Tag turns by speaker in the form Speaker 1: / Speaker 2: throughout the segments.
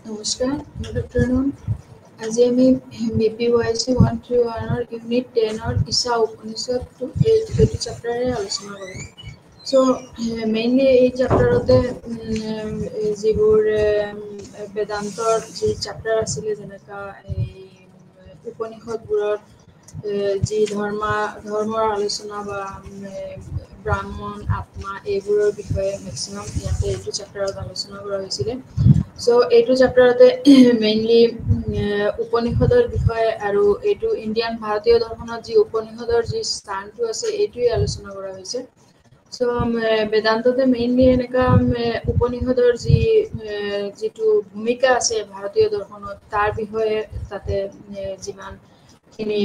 Speaker 1: নমস্কাৰ, good afternoon. আজি আমি BPYC 131 ইউনিট 10 ঈশা উপনিষদ এইটো চেপ্টাৰে আলোচনা কৰিম। চ' মেইনলি এই চেপ্টাৰতে যিবোৰ বেদান্তৰ যি চেপ্টাৰ আছিলে, যেনেকা এই উপনিষদবোৰত যি ধৰ্মৰ আলোচনা বা ব্ৰাহ্মণ আত্মা এইবোৰৰ বিষয়ে মেক্সিমাম ইয়াতে এইটো চেপ্টাৰত আলোচনা কৰা হৈছিলে। চ' এইটো চেপ্টাৰতে মেইনলি উপনিষদৰ বিষয়ে আৰু এইটো ইণ্ডিয়ান ভাৰতীয় দৰ্শনত যি উপনিষদৰ যি স্থানটো আছে এইটোৱে আলোচনা কৰা হৈছে। চ' বেদান্ততে মেইনলি এনেকা উপনিষদৰ যিটো ভূমিকা আছে ভাৰতীয় দৰ্শনত তাৰ বিষয়ে তাতে যিমানখিনি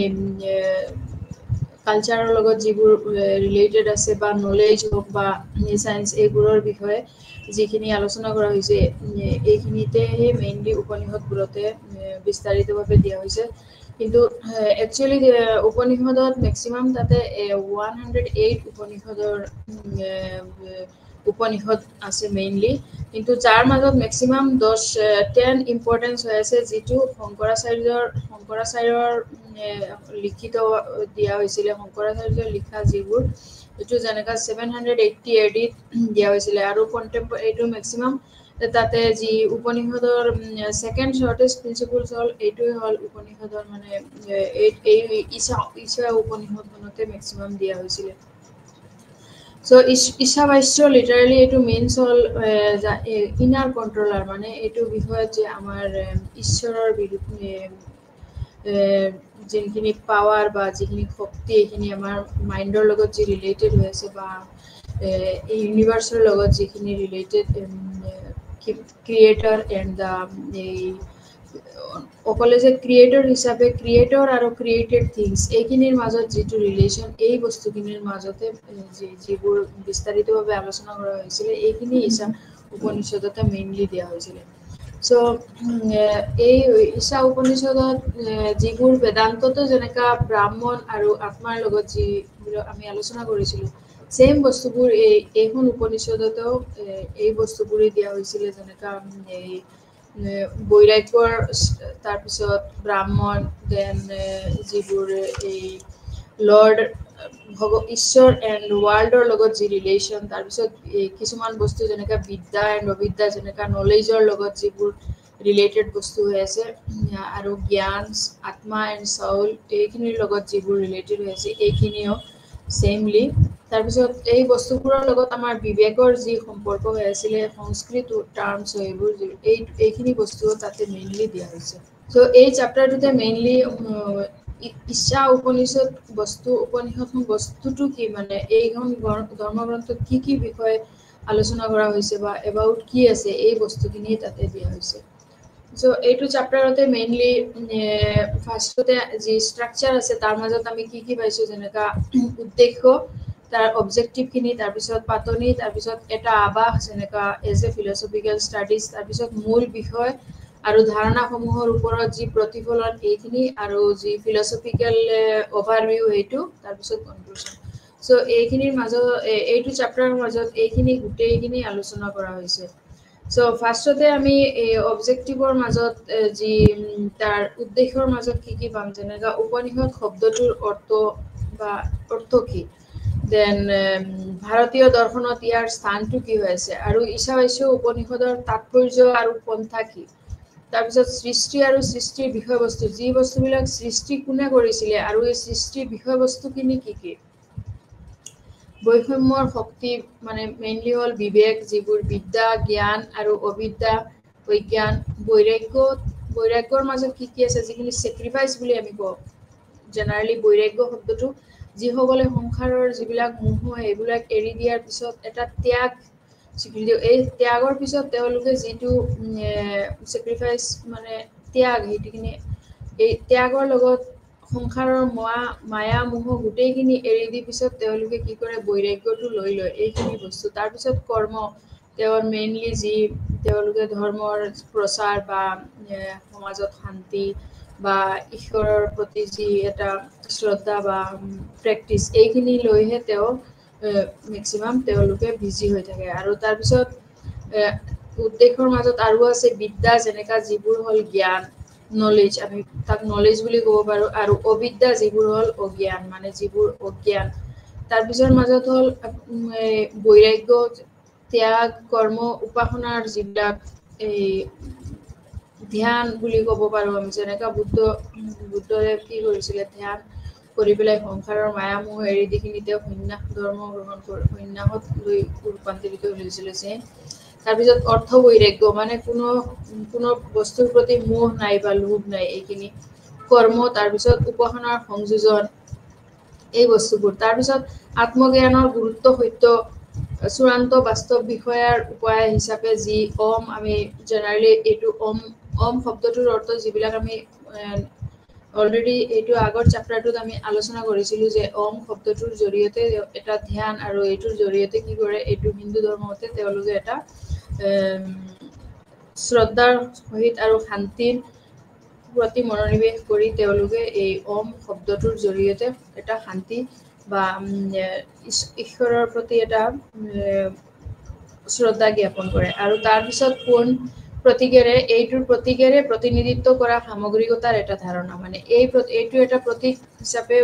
Speaker 1: কালচাৰৰ লগত যিবোৰ ৰিলেটেড আছে বা নলেজ হওক বা চায়েন্স এইবোৰৰ বিষয়ে যিখিনি আলোচনা কৰা হৈছে এইখিনিতেহে মেইনলি উপনিষদবোৰতে বিস্তাৰিতভাৱে দিয়া হৈছে। কিন্তু একচুৱেলি উপনিষদত মেক্সিমাম তাতে 108 উপনিষদ আছে মেইনলি, কিন্তু যাৰ মাজত মেক্সিমাম 10 ইম্পৰ্টেঞ্চ হৈ আছে, যিটো শংকৰাচাৰ্যৰ লিখিত দিয়া হৈছিলে। শংকৰাচাৰ্যৰ লিখা যিবোৰ এইটো যেনেকা 780 AD দিয়া হৈছিলে, আৰু এইটো মেক্সিমাম তাতে যি উপনিষদৰ ছেকেণ্ড শ্বৰ্টেষ্ট প্ৰিন্সিপলছ হ'ল এইটোৱে হ'ল উপনিষদৰ এই ঈশা উপনিষদখনতে মেক্সিমাম দিয়া হৈছিলে। চ' ঈশাৱাস্য লিটাৰেলি এইটো মেইনছ হ'ল ইনাৰ কণ্ট্ৰলাৰ, মানে এইটো বিষয়ত যে আমাৰ ঈশ্বৰৰ যিখিনি পাৱাৰ বা যিখিনি শক্তি এইখিনি আমাৰ মাইণ্ডৰ লগত যি ৰিলেটেড হৈ আছে বা এই ইউনিভাৰ্চৰ লগত যিখিনি ৰিলেটেড ক্ৰিয়েটৰ এণ্ড অকলে যে ক্ৰিয়েটৰ হিচাপে ক্ৰিয়েটৰ আৰু ক্ৰিয়েটেড থিংছ এইখিনিৰ মাজত যিটো ৰিলেশ্যন, এই বস্তুখিনিৰ মাজতে যিবোৰ বিস্তাৰিতভাৱে আলোচনা কৰা হৈছিলে এইখিনি ঈশা উপনিষদতে মেইনলি দিয়া হৈছিলে। চ' এই ঈশা উপনিষদত যিবোৰ বেদান্ততো যেনেকা ব্ৰাহ্মণ আৰু আত্মাৰ লগত যিবোৰ আমি আলোচনা কৰিছিলোঁ, ছেইম বস্তুবোৰ এইখন উপনিষদতেও এই বস্তুবোৰেই দিয়া হৈছিলে। যেনেকা এই বৈৰাগ্যৰ, তাৰপিছত ব্ৰাহ্মণ, দেন যিবোৰ এই লৰ্ড ঈশ্বৰ এণ্ড ৱৰ্ল্ডৰ লগত যি ৰিলেশ্যন, তাৰপিছত কিছুমান বস্তু যেনেকা বিদ্যা এণ্ড অবিদ্যা, যেনেকা নলেজৰ লগত যিবোৰ ৰিলেটেড বস্তু হৈ আছে, আৰু জ্ঞান, আত্মা এণ্ড চাউল এইখিনিৰ লগত যিবোৰ ৰিলেটেড হৈ আছে এইখিনিও ছেইমলি। তাৰপিছত এই বস্তুবোৰৰ লগত আমাৰ বিবেকৰ যি সম্পৰ্ক হৈ আছিলে, সংস্কৃত টাৰ্মছ এইবোৰ এইখিনি বস্তু তাতে মেইনলি দিয়া হৈছে। চ' এই চেপ্টাৰটোতে মেইনলি ঈশা উপনিষদখন বস্তুটো কি, মানে এইখন ধৰ্মগ্ৰন্থত কি বিষয়ে আলোচনা কৰা হৈছে বা এবাউট কি আছে, এই বস্তুখিনি তাতে দিয়া হৈছে। চ' এইটো চেপ্টাৰতে মেইনলি ফাৰ্ষ্টতে যি ষ্ট্ৰাকচাৰ আছে তাৰ মাজত আমি কি পাইছোঁ, যেনেকা উদ্দেশ্য, তাৰ অবজেক্টিভখিনি, তাৰপিছত পাতনি, তাৰপিছত এটা আৱাস যেনেকা এজ এ ফিলচফিকেল ষ্টাডিজ, তাৰপিছত মূল বিষয় আৰু ধাৰণাসমূহৰ ওপৰত যি প্ৰতিফলন এইখিনি, আৰু যি ফিলচফিকেল অভাৰভিউ সেইটো, তাৰপিছত কনক্লুশ্যন। চ' এইখিনিৰ মাজত এইটো চেপ্টাৰৰ মাজত এইখিনি গোটেইখিনি আলোচনা কৰা হৈছে। চ' ফাৰ্ষ্টতে আমি অবজেক্টিভৰ মাজত যি তাৰ উদ্দেশ্যৰ মাজত কি পাম, যেনেকা উপনিষদ শব্দটোৰ অৰ্থ কি, দেন ভাৰতীয় দৰ্শনত ইয়াৰ স্থানটো কি হৈ আছে, আৰু ঈশাৱাস্য উপনিষদৰ তাৎপৰ্য আৰু পন্থা কি, তাৰপিছত সৃষ্টি আৰু সৃষ্টিৰ বিষয়বস্তু, যি বস্তুবিলাক সৃষ্টি কোনে কৰিছিলে আৰু এই সৃষ্টিৰ বিষয়বস্তুখিনি কি, বৈষম্যৰ শক্তি, মানে মেইনলি হ'ল বিবেক, যিবোৰ বিদ্যা, জ্ঞান আৰু অবিদ্যা, বিজ্ঞান, বৈৰাগ্যৰ মাজত কি আছে, যিখিনি ছেক্ৰিফাইচ বুলি আমি কওঁ জেনেৰেলি বৈৰাগ্য শব্দটো, যিসকলে সংসাৰৰ যিবিলাক মোহ এইবিলাক এৰি দিয়াৰ পিছত এটা ত্যাগ স্বীকৃতি, এই ত্যাগৰ পিছত তেওঁলোকে যিটো ছেক্ৰিফাইচ মানে ত্যাগ, সেইটোখিনি এই ত্যাগৰ লগত সংসাৰৰ মায়া মোহ গোটেইখিনি এৰি দি পিছত তেওঁলোকে কি কৰে, বৈৰাগ্যটো লৈ লয় এইখিনি বস্তু। তাৰপিছত কৰ্ম, তেওঁৰ মেইনলি যি তেওঁলোকে ধৰ্মৰ প্ৰচাৰ বা সমাজত শান্তি বা ঈশ্বৰৰ প্ৰতি যি এটা শ্ৰদ্ধা বা প্ৰেক্টিচ, এইখিনি লৈহে তেওঁ মেক্সিমাম তেওঁলোকে বিজি হৈ থাকে। আৰু তাৰপিছত উদ্দেশ্যৰ মাজত আৰু আছে বিদ্যা যেনেকা যিবোৰ হ'ল জ্ঞান নলেজ আমি তাক নলেজ বুলি ক'ব পাৰোঁ আৰু অবিদ্যা যিবোৰ হ'ল অজ্ঞান মানে যিবোৰ অজ্ঞান তাৰপিছৰ মাজত হ'ল বৈৰাগ্য ত্যাগ কৰ্ম উপাসনাৰ যিবিলাক এই ধ্যান বুলি ক'ব পাৰোঁ আমি যেনেকা বুদ্ধদেৱ কি কৰিছিলে ধ্যান কৰি পেলাই সংসাৰৰ মায়ামোহ এৰি দি কিনি তেওঁ সন্ন্যাস ধৰ্ম গ্ৰহণ কৰি সন্ন্যাসত লৈ ৰূপান্তৰিত হৈছিলে যে তাৰপিছত অৰ্থ বৈৰাগ্য মানে কোনো বস্তুৰ প্ৰতি মোহ নাই বা লোভ নাই এইখিনি কৰ্ম তাৰপিছত উপাসনাৰ সংযোজন এই বস্তুবোৰ তাৰপিছত আত্মজ্ঞানৰ গুৰুত্ব সত্য চূড়ান্ত বাস্তৱ বিষয়াৰ উপায় হিচাপে যি আমি জেনেৰেলি এইটো শব্দটোৰ অৰ্থ যিবিলাক আমি অলৰেডি এইটো আগৰ চেপ্টাৰটোত আমি আলোচনা কৰিছিলোঁ যে শব্দটোৰ জৰিয়তে এটা ধ্যান আৰু এইটোৰ জৰিয়তে কি কৰে এইটো হিন্দু ধৰ্মতে তেওঁলোকে এটা শ্ৰদ্ধাৰ সহিত আৰু শান্তিৰ প্ৰতি মনোনিৱেশ কৰি তেওঁলোকে এই শব্দটোৰ জৰিয়তে এটা শান্তি বা ঈশ্বৰৰ প্ৰতি এটা শ্ৰদ্ধা জ্ঞাপন কৰে আৰু তাৰপিছত এইটোৰ প্ৰতীকেৰে প্ৰতিনিধিত্ব কৰা সামগ্ৰিকতাৰ এটা ধাৰণা মানে এইটো এটা প্ৰতীক হিচাপে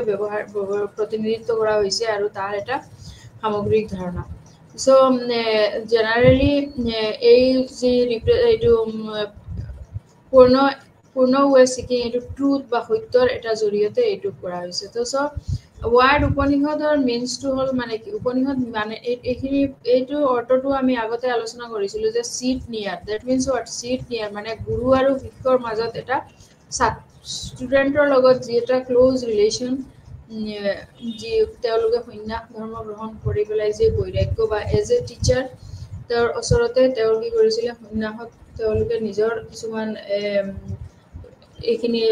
Speaker 1: প্ৰতিনিধিত্ব কৰা হৈছে আৰু তাৰ এটা সামগ্ৰিক ধাৰণা চ' জেনেৰেলি এই যি এইটো পূৰ্ণ ৱে চিকিং এইটো ট্ৰুথ বা সত্যৰ এটা জৰিয়তে এইটো কৰা হৈছে তো চ' ৱাৰ্ড উপনিষদৰ মিনছটো হ'ল মানে কি উপনিষদ মানে এইটো অৰ্থটো আমি আগতে আলোচনা কৰিছিলোঁ যে চিট নিয়াৰ ডেট মিনছ ৱাট চিট নিয়াৰ মানে গুৰু আৰু শিষ্যৰ মাজত এটা ষ্টুডেণ্টৰ লগত যি এটা ক্ল'জ ৰিলেশ্যন যি তেওঁলোকে সন্ন্যাস ধৰ্ম গ্ৰহণ কৰি পেলাই যে বৈৰাগ্য বা এজ এ টিচাৰ তেওঁৰ ওচৰতে তেওঁ কি কৰিছিলে সন্ন্যাসত তেওঁলোকে নিজৰ কিছুমান এইখিনি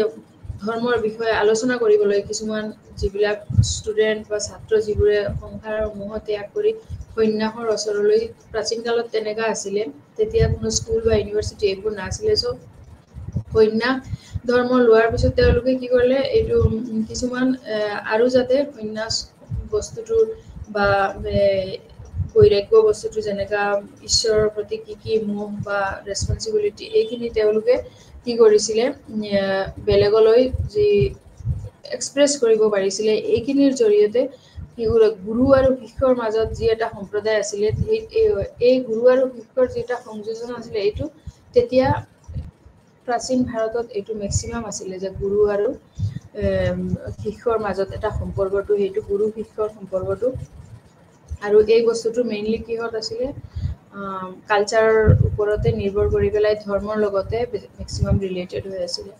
Speaker 1: ধৰ্মৰ বিষয়ে আলোচনা কৰিবলৈ কিছুমান যিবিলাক ষ্টুডেণ্ট বা ছাত্ৰ যিবোৰে সংসাৰৰ মোহ ত্যাগ কৰি সন্ন্যাসৰ ওচৰলৈ প্ৰাচীন কালত তেনেকুৱা আছিলে তেতিয়া কোনো স্কুল বা ইউনিভাৰ্চিটি এইবোৰ নাছিলে চ' সন্ন্যাস ধৰ্ম লোৱাৰ পিছত তেওঁলোকে কি কৰিলে এইটো কিছুমান আৰু যাতে সন্ন্যাস বস্তুটোৰ বা বৈৰাগ্য বস্তুটো যেনেকা ঈশ্বৰৰ প্ৰতি কি মোহ বা ৰেচপনচিবিলিটি এইখিনি তেওঁলোকে কি কৰিছিলে বেলেগলৈ যি এক্সপ্ৰেছ কৰিব পাৰিছিলে এইখিনিৰ জৰিয়তে গুৰু আৰু শিষ্যৰ মাজত যি এটা সম্প্ৰদায় আছিলে এই গুৰু আৰু শিষ্যৰ যি এটা সংযোজন আছিলে এইটো তেতিয়া প্ৰাচীন ভাৰতত এইটো মেক্সিমাম আছিলে যে গুৰু আৰু শিষ্যৰ মাজত এটা সম্পৰ্কটো সেইটো গুৰু শিষ্যৰ সম্পৰ্কটো আৰু এই বস্তুটো মেইনলি কিহত আছিলে কালচাৰৰ ওপৰতে নিৰ্ভৰ কৰি পেলাই ধৰ্মৰ লগতে মেক্সিমাম ৰিলেটেড হৈ আছিলে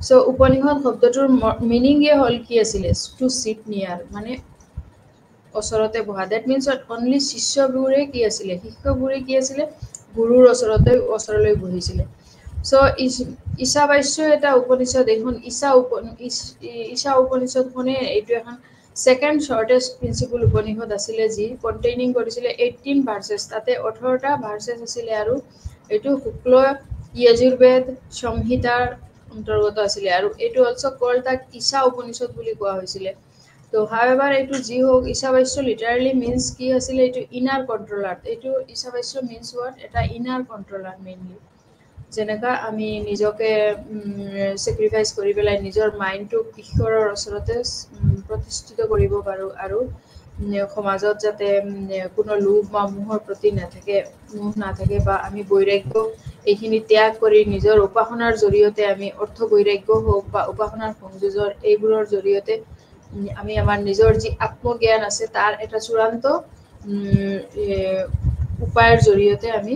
Speaker 1: চ' উপনিষদ শব্দটোৰ মিনিঙে হ'ল কি আছিলে টু চিট নিয়াৰ মানে ওচৰতে বহা ডেট মিনছ অনলি শিষ্যবোৰে কি আছিলে শিষ্যবোৰে কি আছিলে গুৰুৰ ওচৰলৈ বহিছিলে চ' ঈশাৱাস্য এটা উপনিষদ এইখন ঈশা উপনিষদখনে এইটো এখন ছেকেণ্ড শ্বৰ্টেষ্ট প্ৰিন্সিপল উপনিষদ আছিলে যি কণ্টেইনিং কৰিছিলে 18 ভাৰ্চেছ তাতে 18টা ভাৰ্চেছ আছিলে আৰু এইটো শুক্ল য়জুৰ্বেদ সংহিতাৰ অন্তৰ্গত আছিলে আৰু এইটো অলছ' কল তাক ঈশা উপনিষদ বুলি কোৱা হৈছিলে তো হাউএভাৰ এইটো যি হওক ঈশাৱাস্য লিটাৰেলি মিনছ কি আছিলে এইটো ইনাৰ কণ্ট্ৰলাৰ এইটো ঈশাৱাস্য মিনছ ৱাট এটা ইনাৰ কণ্ট্ৰলাৰ মেইনলি যেনেকা আমি নিজকে ছেক্ৰিফাইচ কৰি পেলাই নিজৰ মাইণ্ডটোক ঈশ্বৰৰ ওচৰতে প্ৰতিষ্ঠিত কৰিব পাৰোঁ আৰু সমাজত যাতে কোনো লোভ বা মোহৰ প্ৰতি মোহ নাথাকে বা আমি বৈৰাগ্য এইখিনি ত্যাগ কৰি নিজৰ উপাসনাৰ জৰিয়তে আমি অৰ্থ বৈৰাগ্য হওক বা উপাসনাৰ সংযোজন এইবোৰৰ জৰিয়তে আমি আমাৰ নিজৰ যি আত্মজ্ঞান আছে তাৰ এটা চূড়ান্ত উপায়ৰ জৰিয়তে আমি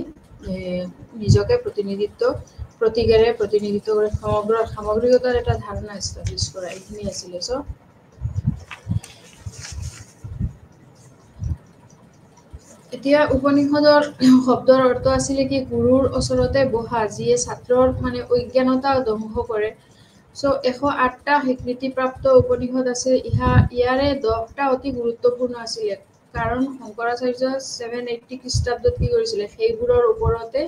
Speaker 1: নিজকে প্ৰতীকেৰে প্ৰতিনিধিত্ব কৰি সামগ্ৰিকতাৰ এটা ধাৰণা এষ্টাব্লিছ কৰা এইখিনি আছিলে চ' এতিয়া উপনিষদৰ শব্দৰ অৰ্থ আছিলে কি গুৰুৰ ওচৰতে বহা যিয়ে ছাত্ৰৰ মানে অজ্ঞানতা ধ্বংস কৰে চ' 108টা স্বীকৃতিপ্ৰাপ্ত উপনিষদ আছে ইয়াৰে 10টা অতি গুৰুত্বপূৰ্ণ আছিলে কাৰণ শংকৰাচাৰ্য 780 খ্ৰীষ্টাব্দত কি কৰিছিলে সেইবোৰৰ ওপৰতে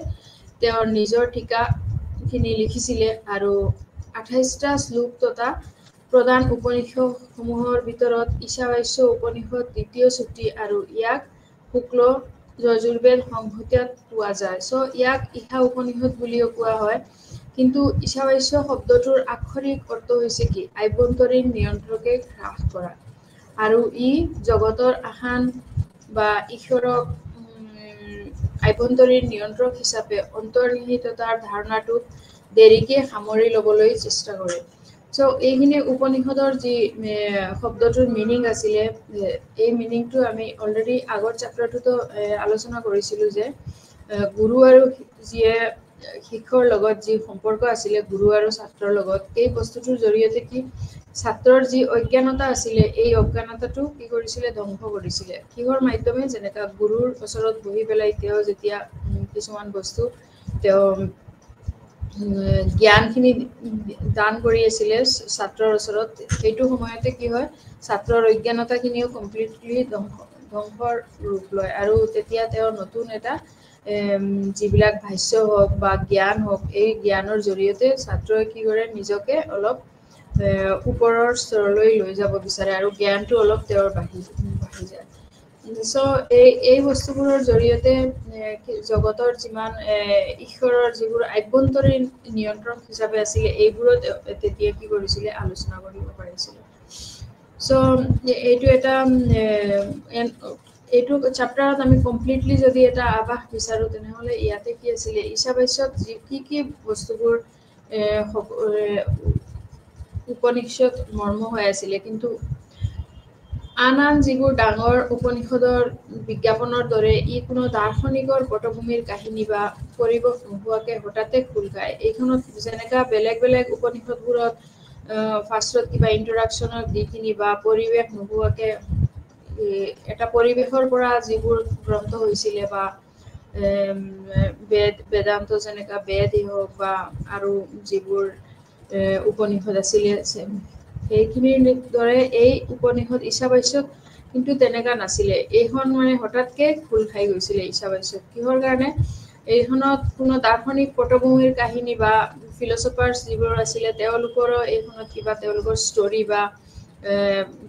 Speaker 1: তেওঁৰ নিজৰ টীকাখিনি লিখিছিলে আৰু 28টা শ্লোক তথা প্ৰধান উপনিষদসমূহৰ ভিতৰত ঈশাৱাস্য উপনিষদ দ্বিতীয় চুটি আৰু ইয়াক শুক্ল যজুৰ্বেদ সংহিতাত পোৱা যায়। চ' ইয়াক ঈশা উপনিষদ বুলিও কোৱা হয়। কিন্তু ঈশাৱাস্য শব্দটোৰ আক্ষৰিক অৰ্থ হৈছে কি? আভ্যন্তৰীণ নিয়ন্ত্ৰণকে হ্ৰাস কৰা। আৰু ই জগতৰ আসান বা ঈশ্বৰক আভ্যন্তৰীণ নিয়ন্ত্ৰক হিচাপে অন্তৰ্নিহিততাৰ ধাৰণাটোক দেৰিকে সামৰি ল'বলৈ চেষ্টা কৰে। চ' এইখিনি উপনিষদৰ যি শব্দটোৰ মিনিং আছিলে, এই মিনিংটো আমি অলৰেডি আগৰ চেপ্টাৰটোতো আলোচনা কৰিছিলোঁ যে গুৰু আৰু যিয়ে শিক্ষকৰ লগত যি সম্পৰ্ক আছিলে, গুৰু আৰু ছাত্ৰৰ লগত, এই বস্তুটোৰ জৰিয়তে কি ছাত্ৰৰ যি অজ্ঞানতা আছিলে, এই অজ্ঞানতাটো কি কৰিছিলে? ধ্বংস কৰিছিলে। কিহৰ মাধ্যমে? যেনেকা গুৰুৰ ওচৰত বহি পেলাই তেওঁ যেতিয়া কিছুমান বস্তু তেওঁ জ্ঞানখিনি দান কৰি আছিলে ছাত্ৰৰ ওচৰত, সেইটো সময়তে কি হয়? ছাত্ৰৰ অজ্ঞানতাখিনিও কমপ্লিটলি ধ্বংসৰ ৰূপ লয়। আৰু তেতিয়া তেওঁ নতুন এটা যিবিলাক ভাষ্য হওক বা জ্ঞান হওক, এই জ্ঞানৰ জৰিয়তে ছাত্ৰই কি কৰে? নিজকে অলপ ওপৰৰ স্তৰলৈ লৈ যাব বিচাৰে আৰু জ্ঞানটো অলপ তেওঁৰ বাঢ়ি যায়। চ' এই বস্তুবোৰৰ জৰিয়তে জগতৰ যিমান ঈশ্বৰৰ যিবোৰ আভ্যন্তৰীণ নিয়ন্ত্ৰণ হিচাপে আছিলে, এইবোৰত তেতিয়া কি কৰিছিলে? আলোচনা কৰিব পাৰিছিলে। চ' এইটো এটা এইটো চেপ্টাৰত আমি কমপ্লিটলি যদি এটা আভাস বিচাৰো, তেনেহ'লে ইয়াতে কি আছিলে? ঈশাৱাস্যত কি বস্তুবোৰ উপনিষদ মৰ্ম হৈ আছিলে, কিন্তু আন যিবোৰ ডাঙৰ উপনিষদৰ বিজ্ঞাপনৰ দৰে ই কোনো দাৰ্শনিকৰ পটভূমিৰ কাহিনী বা পৰিৱেশ নোহোৱাকে হঠাতে খোল খায়। এইখনত যেনেকা বেলেগ বেলেগ উপনিষদবোৰত ফাৰ্ষ্টত কিবা ইন্ট্ৰডাকশ্যনৰ দিখিনি বা পৰিৱেশ নোহোৱাকে এটা পৰিৱেশৰ পৰা যিবোৰ গ্ৰন্থ হৈছিলে বা বেদান্ত যেনেকা বেদেই হওক বা আৰু যিবোৰ উপনিষদ আছিলে, সেইখিনিৰ দৰে এই উপনিষদ ঈশাৱাস্যত কিন্তু তেনেকা নাছিলে। এইখন মানে হঠাৎকে খোল খাই গৈছিলে ঈশাৱাস্যত। কিহৰ কাৰণে? এইখনত কোনো দাৰ্শনিক পটভূমিৰ কাহিনী বা ফিলচফাৰ্ছ যিবোৰ আছিলে, তেওঁলোকৰো এইখনত কিবা তেওঁলোকৰ ষ্টৰি বা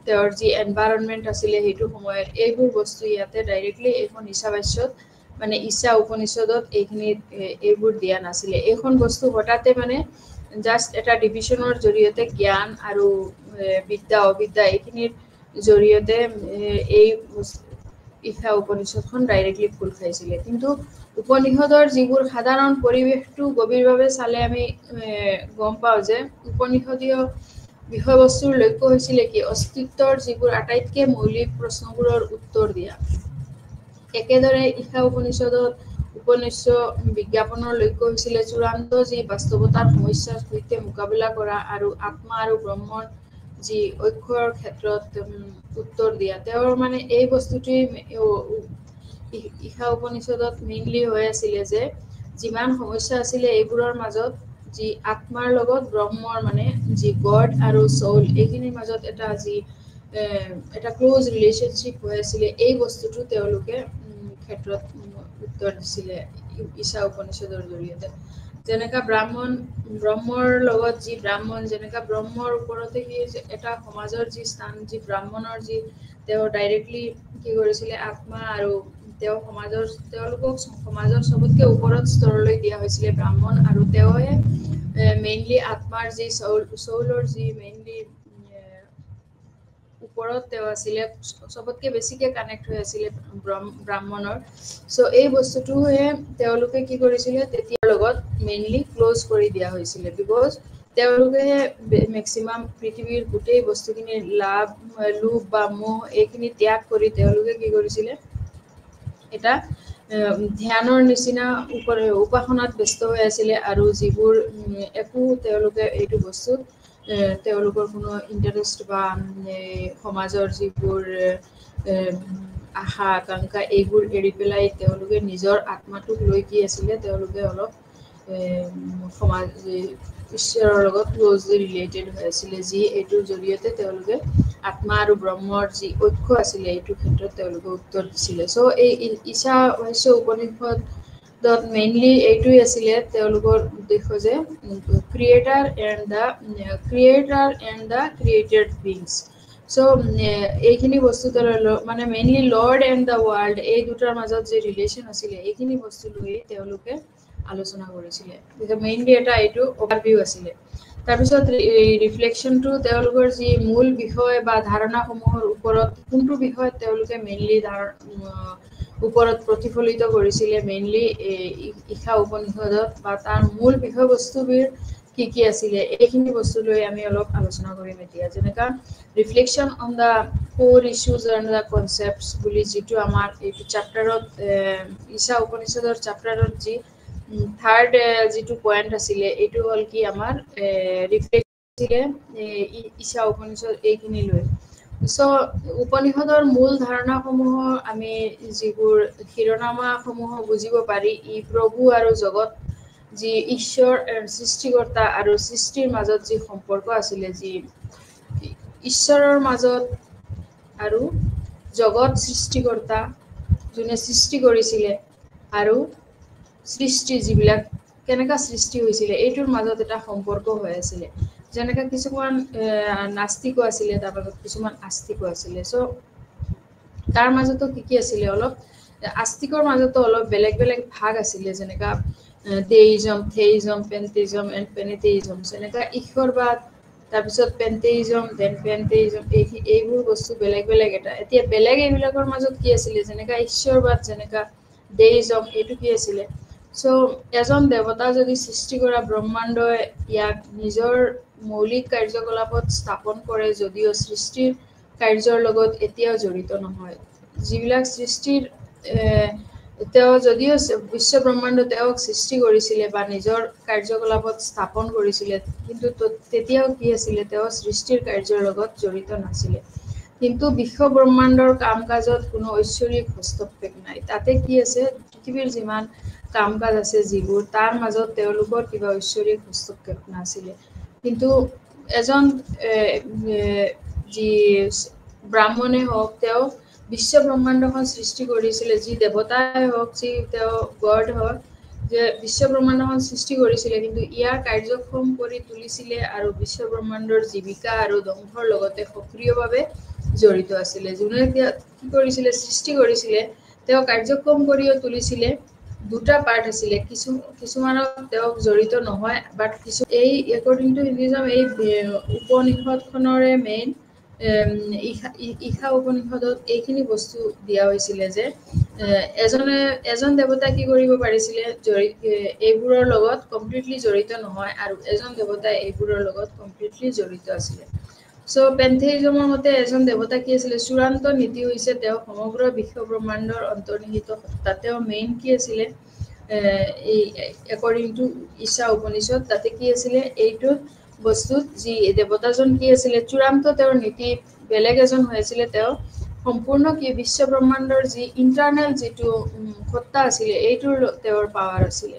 Speaker 1: তেওঁৰ যি এনভাইৰনমেণ্ট আছিলে সেইটো সময়ত, এইবোৰ বস্তু ইয়াতে ডাইৰেক্টলি এইখন ঈশাৱাস্যত মানে ঈশা উপনিষদত এইবোৰ দিয়া নাছিলে। এইখন বস্তু হঠাতে মানে জাষ্ট এটা ডিভিজনৰ জৰিয়তে জ্ঞান আৰু বিদ্যা অবিদ্যা এইখিনিৰ জৰিয়তে এই ঈশা উপনিষদখন ডাইৰেক্টলি খোল খাইছিলে। কিন্তু উপনিষদৰ যিবোৰ সাধাৰণ পৰিৱেশটো গভীৰভাৱে চালে আমি গম পাওঁ যে উপনিষদীয় বিষয়বস্তুৰ লক্ষ্য হৈছিলে কি? অস্তিত্বৰ যিবোৰ আটাইতকৈ মৌলিক প্ৰশ্নবোৰৰ উত্তৰ দিয়া। একেদৰে ঈশা উপনিষদত উপন্যাস বিজ্ঞাপনৰ লক্ষ্য হৈছিলে চূড়ান্ত যি বাস্তৱতাৰ সমস্যাৰ সৈতে মোকাবিলা কৰা আৰু আত্মা আৰু ব্ৰহ্মৰ যি ঐক্যৰ ক্ষেত্ৰত উত্তৰ দিয়া। তেওঁৰ মানে এই বস্তুটোৱেই ঈশা উপনিষদত মেইনলি হৈ আছিলে যে যিমান সমস্যা আছিলে এইবোৰৰ মাজত যি আত্মাৰ লগত ব্ৰহ্মৰ মানে যি গড আৰু চৌল, এইখিনিৰ মাজত এটা ক্ল'জ ৰিলেশ্যনশ্বিপ হৈ আছিলে, এই বস্তুটো তেওঁলোকে ক্ষেত্ৰত উত্তৰ দিছিলে ঈশা উপনিষদৰ জৰিয়তে। যেনেকা ব্ৰহ্মৰ লগত যি ব্ৰাহ্মণ, যেনেকা ব্ৰহ্মৰ ওপৰতে কি এটা সমাজৰ যি স্থান, যি ব্ৰাহ্মণৰ যি তেওঁ ডাইৰেক্টলি কি কৰিছিলে আত্মা আৰু তেওঁলোকক সমাজৰ চবতকে ওপৰত স্তৰলৈ দিয়া হৈছিলে ব্ৰাহ্মণ, আৰু তেওঁৱে মেইনলি আত্মাৰ যি চৌলৰ যি মেইনলি ওপৰত তেওঁ আছিলে, চবতকে বেছিকে কানেক্ট হৈ আছিলে ব্ৰাহ্মণৰ। চ' এই বস্তুটোহে তেওঁলোকে কি কৰিছিলে তেতিয়াৰ লগত মেইনলি ক্ল'জ কৰি দিয়া হৈছিলে। বিকজ তেওঁলোকে মেক্সিমাম পৃথিৱীৰ গোটেই বস্তুখিনিৰ লোভ বা মোহ এইখিনি ত্যাগ কৰি তেওঁলোকে কি কৰিছিলে এটা ধ্যানৰ নিচিনা উপাসনাত ব্যস্ত হৈ আছিলে, আৰু যিবোৰ একো তেওঁলোকে এইটো বস্তুত তেওঁলোকৰ কোনো ইণ্টাৰেষ্ট বা সমাজৰ যিবোৰ আশা আকাংক্ষা এইবোৰ এৰি পেলাই তেওঁলোকে নিজৰ আত্মাটোক লৈ কি আছিলে, তেওঁলোকে অলপ সমাজ ঈশ্বৰৰ লগত ক্ল'জলি ৰিলেটেড হৈ আছিলে, যি এইটোৰ জৰিয়তে তেওঁলোকে আত্মা আৰু ব্ৰহ্মৰ যি ঐক্য আছিলে এইটোৰ ক্ষেত্ৰত তেওঁলোকে উত্তৰ দিছিলে। চ' এই ঈশাৱাস্য উপনিষদত মেইনলি এইটোৱে আছিলে তেওঁলোকৰ উদ্দেশ্য যে creator and the created beings. So এইখিনি বস্তু মানে mainly lord and the world এই দুটাৰ মাজত যে ৰিলেশ্যন আছিলে এইখিনি বস্তু লৈ তেওঁলোকে আলোচনা কৰিছিলে মেইনলি এটা এইটো অভাৰভিউ আছিলে তাৰপিছত ৰিফ্লেকশ্যনটো তেওঁলোকৰ যি মূল বিষয় বা ধাৰণাসমূহৰ ওপৰত কোনটো বিষয়ত তেওঁলোকে মেইনলি ওপৰত প্ৰতিফলিত কৰিছিলে মেইনলি ঈশা উপনিষদত বা তাৰ মূল বিষয়বস্তুবোৰ কি আছিলে এইখিনি বস্তু লৈ আমি অলপ আলোচনা কৰিম এতিয়া যেনেকা ৰিফ্লেকশ্যন অন দ্য কোৰ ইছ্যুজ এণ্ড দ্য কনচেপ্টছ বুলি যিটো আমাৰ এইটো চেপ্টাৰত ঈশা উপনিষদৰ চেপ্টাৰত যি থাৰ্ড যিটো পইণ্ট আছিলে এইটো হ'ল কি আমাৰ ৰিফ্লেকশ্যন ঈশা উপনিষদ এইখিনি লৈ চ' উপনিষদৰ মূল ধাৰণাসমূহৰ আমি যিবোৰ শিৰোনামাসমূহ বুজিব পাৰি ই প্ৰভু আৰু জগত যি ঈশ্বৰ সৃষ্টিকৰ্তা আৰু সৃষ্টিৰ মাজত যি সম্পৰ্ক আছিলে যি ঈশ্বৰৰ মাজত আৰু জগত সৃষ্টিকৰ্তা যোনে সৃষ্টি কৰিছিলে আৰু সৃষ্টি যিবিলাক কেনেকা সৃষ্টি হৈছিলে এইটোৰ মাজত এটা সম্পৰ্ক হৈ আছিলে যেনেকা কিছুমান নাস্তিকো আছিলে তাৰ মাজত কিছুমান আস্তিকো আছিলে চ' তাৰ মাজতো কি আছিলে অলপ আস্তিকৰ মাজতো অলপ বেলেগ বেলেগ ভাগ আছিলে যেনেকা দেইজম থেইজম পেন্থেইজম এণ্ড পেনিথেইজম যেনেকা ঈশ্বৰবাদ তাৰপিছত পেন্থেইজম দেন পেন্থেইজম এইবোৰ বস্তু বেলেগ বেলেগ এটা এতিয়া বেলেগ এইবিলাকৰ মাজত কি আছিলে যেনেকা ঈশ্বৰবাদ যেনেকা দেইজম এইটো কি আছিলে চ' এজন দেৱতা যদি সৃষ্টি কৰা ব্ৰহ্মাণ্ডই ইয়াক নিজৰ মৌলিক কাৰ্যকলাপত স্থাপন কৰে যদিও সৃষ্টিৰ কাৰ্যৰ লগত এতিয়াও জড়িত নহয় যিবিলাক সৃষ্টিৰ তেওঁ যদিও বিশ্ব ব্ৰহ্মাণ্ড তেওঁক সৃষ্টি কৰিছিলে বা নিজৰ কাৰ্যকলাপত স্থাপন কৰিছিলে কিন্তু তেতিয়াও কি আছিলে তেওঁ সৃষ্টিৰ কাৰ্যৰ লগত জড়িত নাছিলে কিন্তু বিশ্ব ব্ৰহ্মাণ্ডৰ কাম কাজত কোনো ঐশ্বৰিক হস্তক্ষেপ নাই তাতে কি আছে পৃথিৱীৰ যিমান কাম কাজ আছে যিবোৰ তাৰ মাজত তেওঁলোকৰ কিবা ঐশ্বৰিক হস্তক্ষেপ নাছিলে কিন্তু এজন যি ব্ৰাহ্মণে হওক তেওঁ বিশ্ব ব্ৰহ্মাণ্ডখন সৃষ্টি কৰিছিলে যি দেৱতাই হওক যি তেওঁ গড হওক যে বিশ্ব ব্ৰহ্মাণ্ডখন সৃষ্টি কৰিছিলে কিন্তু ইয়াৰ কাৰ্যক্ষম কৰি তুলিছিলে আৰু বিশ্ব ব্ৰহ্মাণ্ডৰ জীৱিকা আৰু ধ্বংসৰ লগতে সক্ৰিয়ভাৱে জড়িত আছিলে যোনে কি কৰিছিলে সৃষ্টি কৰিছিলে তেওঁ কাৰ্যক্ষম কৰিও তুলিছিলে দুটা পাৰ্ট আছিলে কিছুমানক তেওঁক জড়িত নহয় বাট কিছু এই একৰ্ডিং টু হিন্দুইজম এই উপনিষদখনৰে মেইন ঈশা উপনিষদত এইখিনি বস্তু দিয়া হৈছিলে যে এজন দেৱতা কি কৰিব পাৰিছিলে এইবোৰৰ লগত কমপ্লিটলি জড়িত নহয় আৰু এজন দেৱতা এইবোৰৰ লগত কমপ্লিটলি জড়িত আছিলে চ' পেন্থেইজমৰ মতে এজন দেৱতা কি আছিলে চূড়ান্ত নীতি হৈছে তেওঁ সমগ্ৰ বিশ্ব ব্ৰহ্মাণ্ডৰ অন্তৰ্নিহিত সত্তা তেওঁ মেইন কি আছিলে এই একৰ্ডিং টু ঈশা উপনিষদ তাতে কি আছিলে এইটো বস্তুত যি দেৱতাজন কি আছিলে চূড়ান্ত তেওঁৰ নীতি বেলেগ এজন হৈ আছিলে তেওঁ সম্পূৰ্ণ কি বিশ্ব ব্ৰহ্মাণ্ডৰ যি ইণ্টাৰনেল যিটো সত্তা আছিলে এইটোৰ তেওঁৰ পাৱাৰ আছিলে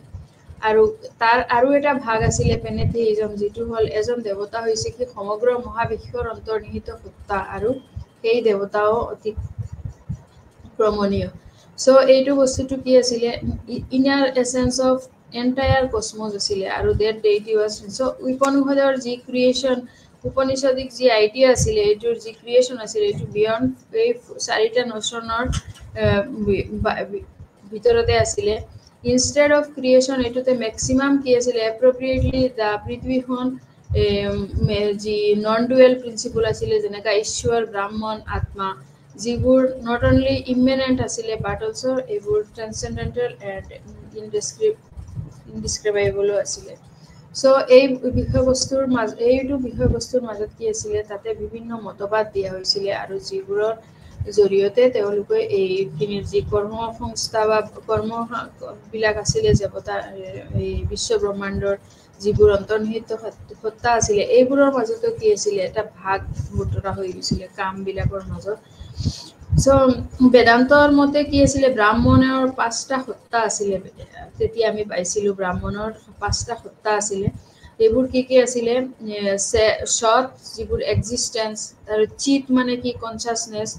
Speaker 1: আৰু তাৰ আৰু এটা ভাগ আছিলে পেনেথেইজম যিটো হ'ল এজন দেৱতা হৈছে কি সমগ্ৰ মহাবিশ্বৰ অন্তৰ্নিহিত সত্তা আৰু সেই দেৱতাও অতি প্ৰমণীয় চ' এইটো বস্তুটো কি আছিলে ইনাৰ এছেন্স অফ এণ্টায়াৰ কসমছ আছিলে আৰু দেট ডেইটি ৱাজ চ' উপনিষদৰ যি ক্ৰিয়েশ্যন উপনিষদিক যি আইডিয়া আছিলে এইটোৰ যি ক্ৰিয়েশ্যন আছিলে এইটো বিয়ণ্ড এই চাৰিটা নচনৰ ভিতৰতে আছিলে ইনষ্টেড অফ ক্ৰিয়েশ্যন এইটোতে মেক্সিমাম কি আছিলে এপ্ৰপ্ৰিয়েটলি দ্য পৃথিৱীখন যি নন ডুৱেল প্ৰিন্সিপল আছিলে যেনেকা ঈশ্বৰ ব্ৰাহ্মণ আত্মা যিবোৰ নট অনলি ইমেনেণ্ট আছিলে বাট অলছ' এইবোৰ ট্ৰেন্সচেণ্ডেণ্টেল এণ্ড ইনডিছক্ৰাইবেবলো আছিলে চ' এইটো বিষয়বস্তুৰ মাজত কি আছিলে তাতে বিভিন্ন মতবাদ দিয়া হৈছিলে আৰু যিবোৰৰ জৰিয়তে তেওঁলোকে এইখিনিৰ যি কৰ্ম সংস্থা বা কৰ্মবিলাক আছিলে দেৱতাৰ এই বিশ্ব ব্ৰহ্মাণ্ডৰ যিবোৰ অন্তৰ্নিহিত সত্তা আছিলে এইবোৰৰ মাজতো কি আছিলে এটা ভাগ বতৰা হৈ গৈছিলে কামবিলাকৰ মাজত চ' বেদান্তৰ মতে কি আছিলে ব্ৰাহ্মণৰ 5টা সত্তা আছিলে তেতিয়া আমি পাইছিলোঁ ব্ৰাহ্মণৰ 5টা সত্তা আছিলে এইবোৰ কি আছিলে সৎ যিবোৰ এক্সিষ্টেঞ্চ আৰু চিত মানে কি কনচিয়াছনেছ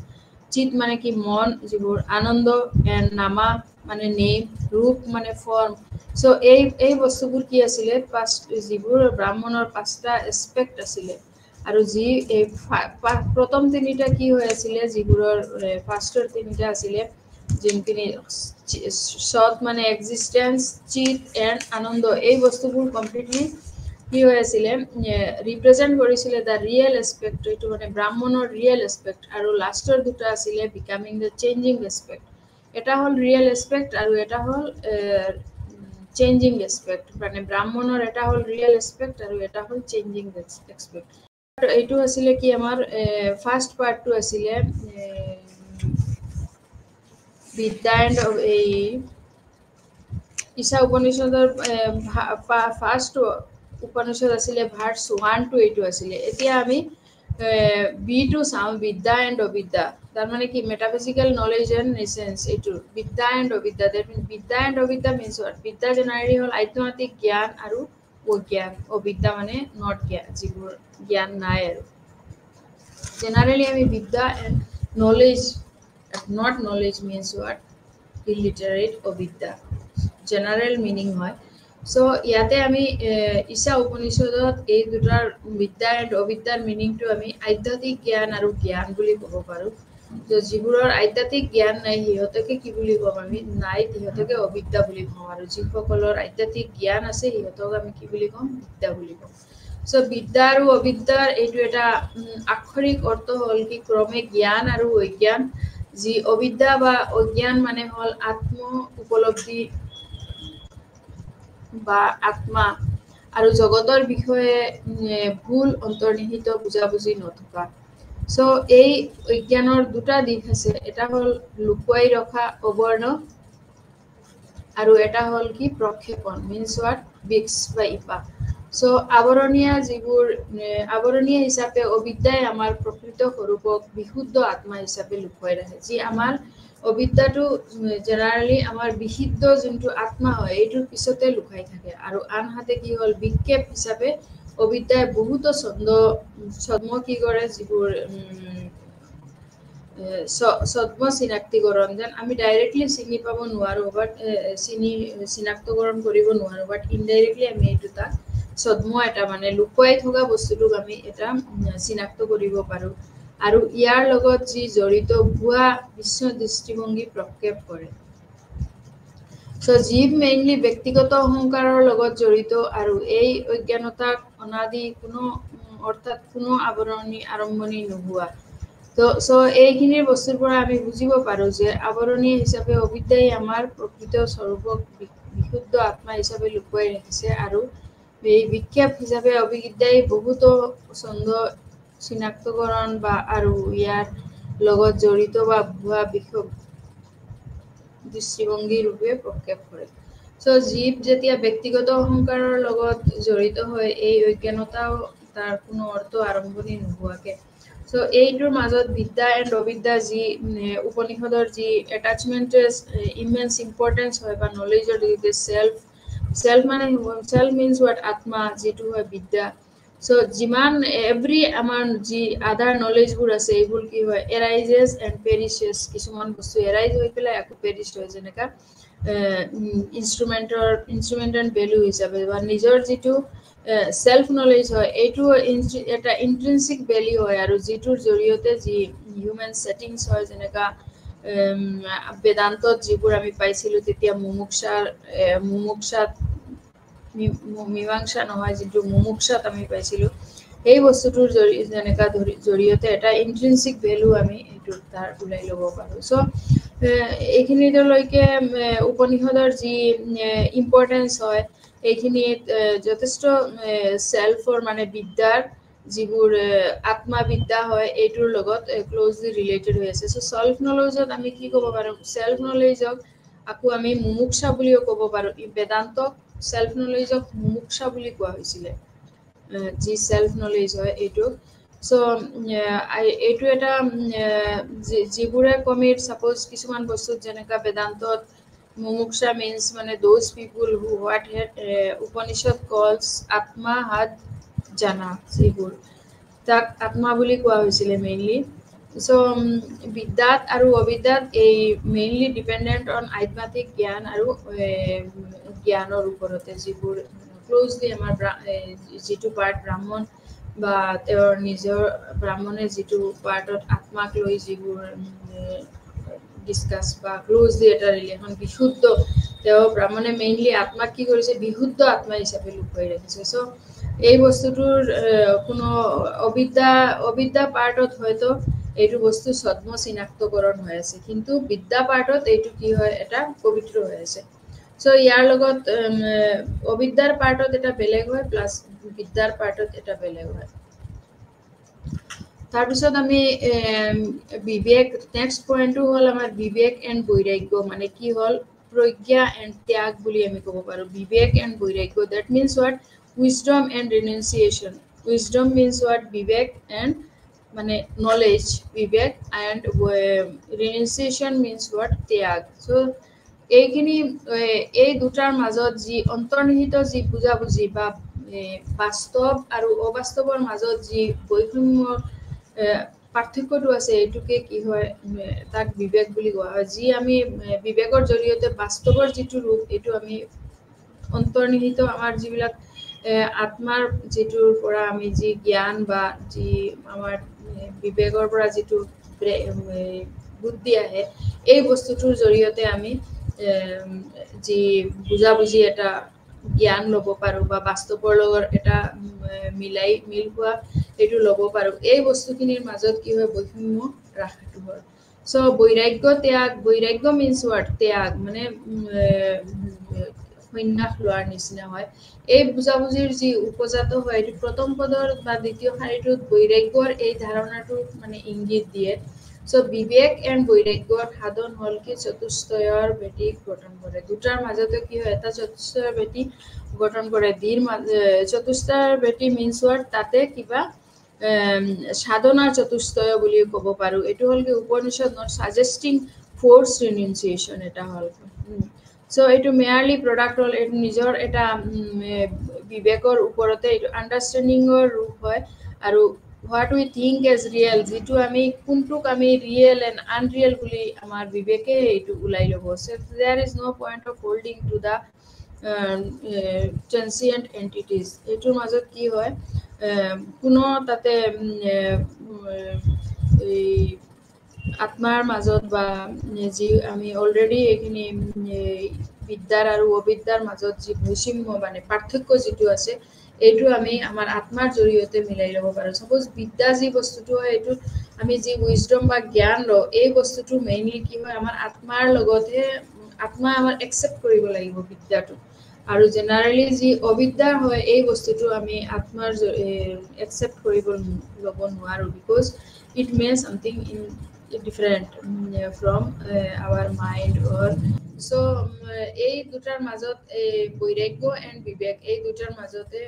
Speaker 1: চিত মানে কি মন যিবোৰ আনন্দ এণ্ড নামা মানে নেম ৰূপ মানে ফৰ্ম চ' এই বস্তুবোৰ কি আছিলে যিবোৰ ব্ৰাহ্মণৰ 5টা এছপেক্ট আছিলে আৰু যি প্ৰথম তিনিটা কি হৈ আছিলে যিবোৰৰ ফাৰ্ষ্টৰ তিনিটা আছিলে যোনখিনি সৎ মানে এক্সিষ্টেন্স চিত এণ্ড আনন্দ এই বস্তুবোৰ কমপ্লিটলি কি হৈ আছিলে ৰিপ্ৰেজেণ্ট কৰিছিলে দ্য ৰিয়েল এছপেক্ট এইটো মানে ব্ৰাহ্মণৰ ৰিয়েল এছপেক্ট আৰু লাষ্টৰ দুটা আছিলে বিকামিং দ্য চেঞ্জিং এছপেক্ট এটা হ'ল ৰিয়েল এছপেক্ট আৰু এটা হ'ল চেঞ্জিং এছপেক্ট মানে ব্ৰাহ্মণৰ এটা হ'ল ৰিয়েল এছপেক্ট আৰু এটা হ'ল চেঞ্জিং এছপেক্ট এইটো আছিলে কি আমাৰ ফাৰ্ষ্ট পাৰ্টটো আছিলে বিদ্যা এণ্ড এই ঈশা উপনিষদৰ ফাৰ্ষ্ট উপনিষদ আছিলে ভাৰ্ছ 1 to 8 আছিলে এতিয়া আমি বি2 চাওঁ বিদ্যা এণ্ড অবিদ্যা তাৰমানে কি মেটাফিজিকেল নলেজ এণ্ড নেচেন্স এইটো বিদ্যা এণ্ড অবিদ্যা দ্যাট মিন্স বিদ্যা এণ্ড অবিদ্যা মিন্স হোৱাট বিদ্যা জেনেৰেলি হ'ল আধ্যাত্মিক জ্ঞান আৰু অজ্ঞান অবিদ্যা মানে নট জ্ঞান যিবোৰ জ্ঞান নাই আৰু জেনাৰেলি আমি বিদ্যা and knowledge not knowledge means what illiterate অবিদ্যা জেনাৰেল মিনিং হয় সো ইয়াতে আমি ঈশা উপনিষদত এই দুটাৰ বিদ্যা এণ্ড অবিদ্যাৰ মিনিংটো আমি আধ্যাত্মিক জ্ঞান আৰু জ্ঞান বুলি ক'ব পাৰোঁ তো যিবোৰৰ আধ্যাত্মিক জ্ঞান নাই সিহঁতকে কি বুলি ক'ম আমি নাই সিহঁতকে অবিদ্যা বুলি কওঁ আৰু যিসকলৰ আধ্যাত্মিক জ্ঞান আছে সিহঁতক আমি কি বুলি ক'ম বিদ্যা বুলি ক'ম সো বিদ্যা আৰু অবিদ্যাৰ এইটো এটা আক্ষৰিক অৰ্থ হ'ল কি ক্ৰমে জ্ঞান আৰু অজ্ঞান যি অবিদ্যা বা অজ্ঞান মানে হ'ল আত্ম উপলব্ধি বা আত্মা আৰু জগতৰ বিষয়ে ভুল অন্তৰ্নিহিত বুজাবুজি নথকা সো এই অজ্ঞানৰ দুটা দিশ আছে এটা হ'ল লুকুৱাই ৰখা অবৰ্ণ আৰু এটা হ'ল কি প্ৰক্ষেপণ মিন্স হোৱাট বিক্স বা ইপা সো আৱৰণীয়া যিবোৰ আৱৰণীয়া হিচাপে অবিদ্যাই আমাৰ প্ৰকৃত স্বৰূপক বিশুদ্ধ আত্মা হিচাপে লুকুৱাই ৰাখে যি আমাৰ অবিদ্যাটো জেনাৰেলি আমাৰ বিশুদ্ধ যোনটো আত্মা হয় এইটোৰ পিছতে লুকাই থাকে আৰু আনহাতে কি হ'ল বিক্ষেপ হিচাপে অবিদ্যাই বহুতো ছদ্ম কি কৰে যিবোৰ ছদ্ম চিনাক্তকৰণ যেন আমি ডাইৰেক্টলি চিনি পাব নোৱাৰোঁ বাট চিনাক্তকৰণ কৰিব নোৱাৰোঁ বাট ইনডাইৰেক্টলি আমি এইটো তাক ছদ্ম এটা মানে লুকুৱাই থকা বস্তুটোক আমি এটা চিনাক্ত কৰিব পাৰোঁ আৰু ইয়াৰ লগত যি জড়িত ভুৱা বিশ্ব দৃষ্টিভংগী প্ৰক্ষেপ কৰে সো জীৱ মেইনলি ব্যক্তিগত অহংকাৰৰ লগত জড়িত আৰু এই অজ্ঞানতাক অনাদি কোনো অৰ্থাৎ কোনো আৰম্ভণি নোহোৱা তো সো এইখিনিৰ বস্তুৰ পৰা আমি বুজিব পাৰোঁ যে আৱৰণীয় হিচাপে অবিদ্যাই আমাৰ প্ৰকৃত স্বৰূপক বিশুদ্ধ আত্মা হিচাপে লুকুৱাই ৰাখিছে আৰু এই বিক্ষেপ হিচাপে অবিদ্যাই বহুতো ছন্দ চিনাক্তকৰণ বা আৰু ইয়াৰ লগত জড়িত বা ভুৱা দৃষ্টিভংগী ৰূপে প্ৰক্ষেপ কৰে সো জীৱ যেতিয়া ব্যক্তিগত অহংকাৰৰ লগত জড়িত হয় এই অজ্ঞানতাও তাৰ কোনো অৰ্থ আৰম্ভণি নোহোৱাকৈ সো এইটোৰ মাজত বিদ্যা এণ্ড অবিদ্যা যি উপনিষদৰ যি এটাচমেণ্টেজ ইমেন্স ইম্পৰ্টেঞ্চ হয় বা নলেজৰ যিটো চেল্ফ মানে চেল্ফ মিন্স হোৱাট আত্মা যিটো হয় বিদ্যা সো যিমান এভৰি আমাৰ যি আদাৰ নলেজবোৰ আছে এইবোৰ কি হয় এৰাইজেছ এণ্ড পেৰিছেছ কিছুমান বস্তু এৰাইজ হৈ পেলাই আকৌ পেৰিছ হয় যেনেকা ইনষ্ট্ৰুমেণ্টেল ভেলু হিচাপে বা নিজৰ যিটো চেল্ফ নলেজ হয় এইটো এটা ইন্ট্ৰিনচিক ভেলিউ হয় আৰু যিটোৰ জৰিয়তে যি হিউমেন ছেটিংছ হয় যেনেকা বেদান্তত যিবোৰ আমি পাইছিলোঁ তেতিয়া মুমুক্ষাত মীমাংসা নহয় যিটো মুমুক্ষাত আমি পাইছিলোঁ এই বস্তুটোৰ যেনেকা জৰিয়তে এটা ইন্ট্ৰিনচিক ভেলু আমি এইটো তাৰ ওলাই ল'ব পাৰোঁ চ' এইখিনিলৈকে উপনিষদৰ যি ইম্পৰ্টেঞ্চ হয় এইখিনিত যথেষ্ট চেল্ফৰ মানে বিদ্যাৰ যিবোৰ আত্মবিদ্যা হয় এইটোৰ লগত ক্ল'জলি ৰিলেটেড হৈ আছে চ' চেল্ফ নলেজত আমি কি ক'ব পাৰোঁ চেল্ফ নলেজক আকৌ আমি মুমুক্ষা বুলিও ক'ব পাৰোঁ বেদান্তক চেল্ফ নলেজক মুমুক্ষা বুলি কোৱা হৈছিলে যি চেল্ফ নলেজ হয় এইটো চ' এইটো এটা যিবোৰে কমিট ছাপ'জ কিছুমান বস্তুত যেনেকা বেদান্তত মুমুক্ষা মিন্স মানে those people who what Upanishad calls আত্মা হাত জানা যিবোৰ তাক আত্মা বুলি কোৱা হৈছিলে মেইনলি চ' বিদ্যাত আৰু অবিদ্যাত এই মেইনলি ডিপেণ্ডেণ্ট অন আধ্যাত্মিক জ্ঞান আৰু জ্ঞানৰ ওপৰতে যিবোৰ ক্ল'জলি আমাৰ যিটো পাৰ্ট ব্ৰাহ্মণ বা তেওঁৰ নিজৰ ব্ৰাহ্মণে যিটো পাৰ্টত আত্মাক লৈ যিবোৰ ডিসকাস বা ক্লোজলি এটা ৰিলেশন বিশুদ্ধ তেওঁ ব্ৰাহ্মণে মেইনলি আত্মাক কি কৰিছে বিশুদ্ধ আত্মা হিচাপে লুকুৱাই ৰাখিছে সো এই বস্তুটোৰ কোনো অবিদ্যা পাৰ্টত হয়তো এইটো বস্তু ছদ্ম চিনাক্তকৰণ হৈ আছে কিন্তু বিদ্যা পাৰ্টত এইটো কি হয় এটা পবিত্ৰ হৈ আছে সো ইয়াৰ লগত অবিদ্যাৰ পাৰ্টত এটা বেলেগ হয় প্লাস বিদ্যাৰ পাৰ্টত এটা বেলেগ হয় তাৰপিছত আমি বিবেক নেক্সট পইণ্টটো হ'ল আমাৰ বিবেক এণ্ড বৈৰাগ্য মানে কি হ'ল প্ৰজ্ঞা এণ্ড ত্যাগ বুলি আমি ক'ব পাৰোঁ বিবেক এণ্ড বৈৰাগ্য that means what wisdom and renunciation wisdom means what বিবেক এণ্ড মানে নলেজ বিবেক এণ্ড ৰিনাউন্সিয়েশ্যন মিনছ হোৱাট ত্যাগ চ' এইখিনি এই দুটাৰ মাজত যি অন্তৰ্নিহিত যি বুজাবুজি বা বাস্তৱ আৰু অবাস্তৱৰ মাজত যি বৈষম্য পাৰ্থক্যটো আছে এইটোকে কি হয় তাক বিবেক বুলি কোৱা হয় যি আমি বিবেকৰ জৰিয়তে বাস্তৱৰ যিটো ৰূপ এইটো আমি অন্তৰ্নিহিত আমাৰ যিবিলাক আত্মাৰ যিটোৰ পৰা আমি যি জ্ঞান বা যি আমাৰ বিবেকৰ পৰা যিটো বুদ্ধি আহে এই বস্তুটোৰ জৰিয়তে আমি যি বুজাবুজি এটা জ্ঞান ল'ব পাৰোঁ বা বাস্তৱৰ লগত এটা মিল হোৱা এইটো ল'ব পাৰোঁ এই বস্তুখিনিৰ মাজত কি হয় বৈষম্য ৰাখাটো হয় চ' বৈৰাগ্য মিনছ হোৱাট ত্যাগ মানে সন্ন্যাস লোৱাৰ নিচিনা হয় এই বুজাবুজিৰ যি উপজাত হয় এইটো প্ৰথম পদৰ বা দ্বিতীয় শাৰীটোত বৈৰাগ্যৰ এই ধাৰণাটো মানে ইংগিত দিয়ে চ' বিবেক এণ্ড বৈৰাগ্যৰ সাধন হ'ল কি চতুষ্টয়ৰ ভেটি গঠন কৰে দুটাৰ মাজতে কি হয় এটা চতুষ্টয়ৰ ভেটি গঠন কৰে চতুষ্টয়ৰ ভেটি মিনছ হোৱাট তাতে কিবা সাধনাৰ চতুষ্টয় বুলি ক'ব পাৰোঁ এইটো হ'ল কি উপনিষদ নট সাজেষ্টিং ফ'ৰ্চ ৰিনাউন্সিয়েশ্যন এটা হ'ল চ' এইটো মেয়াৰলি প্ৰডাক্ট হ'ল এইটো নিজৰ এটা বিবেকৰ ওপৰতে এইটো আণ্ডাৰষ্টেণ্ডিঙৰ ৰূপ হয় আৰু what we think as real যিটো আমি কোনটোক আমি ৰিয়েল এণ্ড আনৰিয়েল বুলি আমাৰ বিবেকে এইটো ওলাই ল'ব so' there is no' point of holding to the transient entities এইটোৰ মাজত কি হয় কোনো তাতে এই আত্মাৰ মাজত বা যি আমি অলৰেডি এইখিনি বিদ্যাৰ আৰু অবিদ্যাৰ মাজত যি বৈষম্য মানে পাৰ্থক্য যিটো আছে এইটো আমি আমাৰ আত্মাৰ জৰিয়তে মিলাই ল'ব পাৰোঁ চাপ'জ বিদ্যা যি বস্তুটো হয় এইটোত আমি যি উইজডম বা জ্ঞান লওঁ এই বস্তুটো মেইনলি কি হয় আমাৰ আত্মাৰ লগতহে আত্মাই আমাৰ একচেপ্ট কৰিব লাগিব বিদ্যাটো আৰু জেনাৰেলি যি অবিদ্যা হয় এই বস্তুটো আমি আত্মাৰ একচেপ্ট কৰিব ল'ব নোৱাৰোঁ because it may something in different from our mind or so' এই দুটাৰ মাজত বৈৰাগ্য এণ্ড বিবেক এই দুটাৰ মাজতে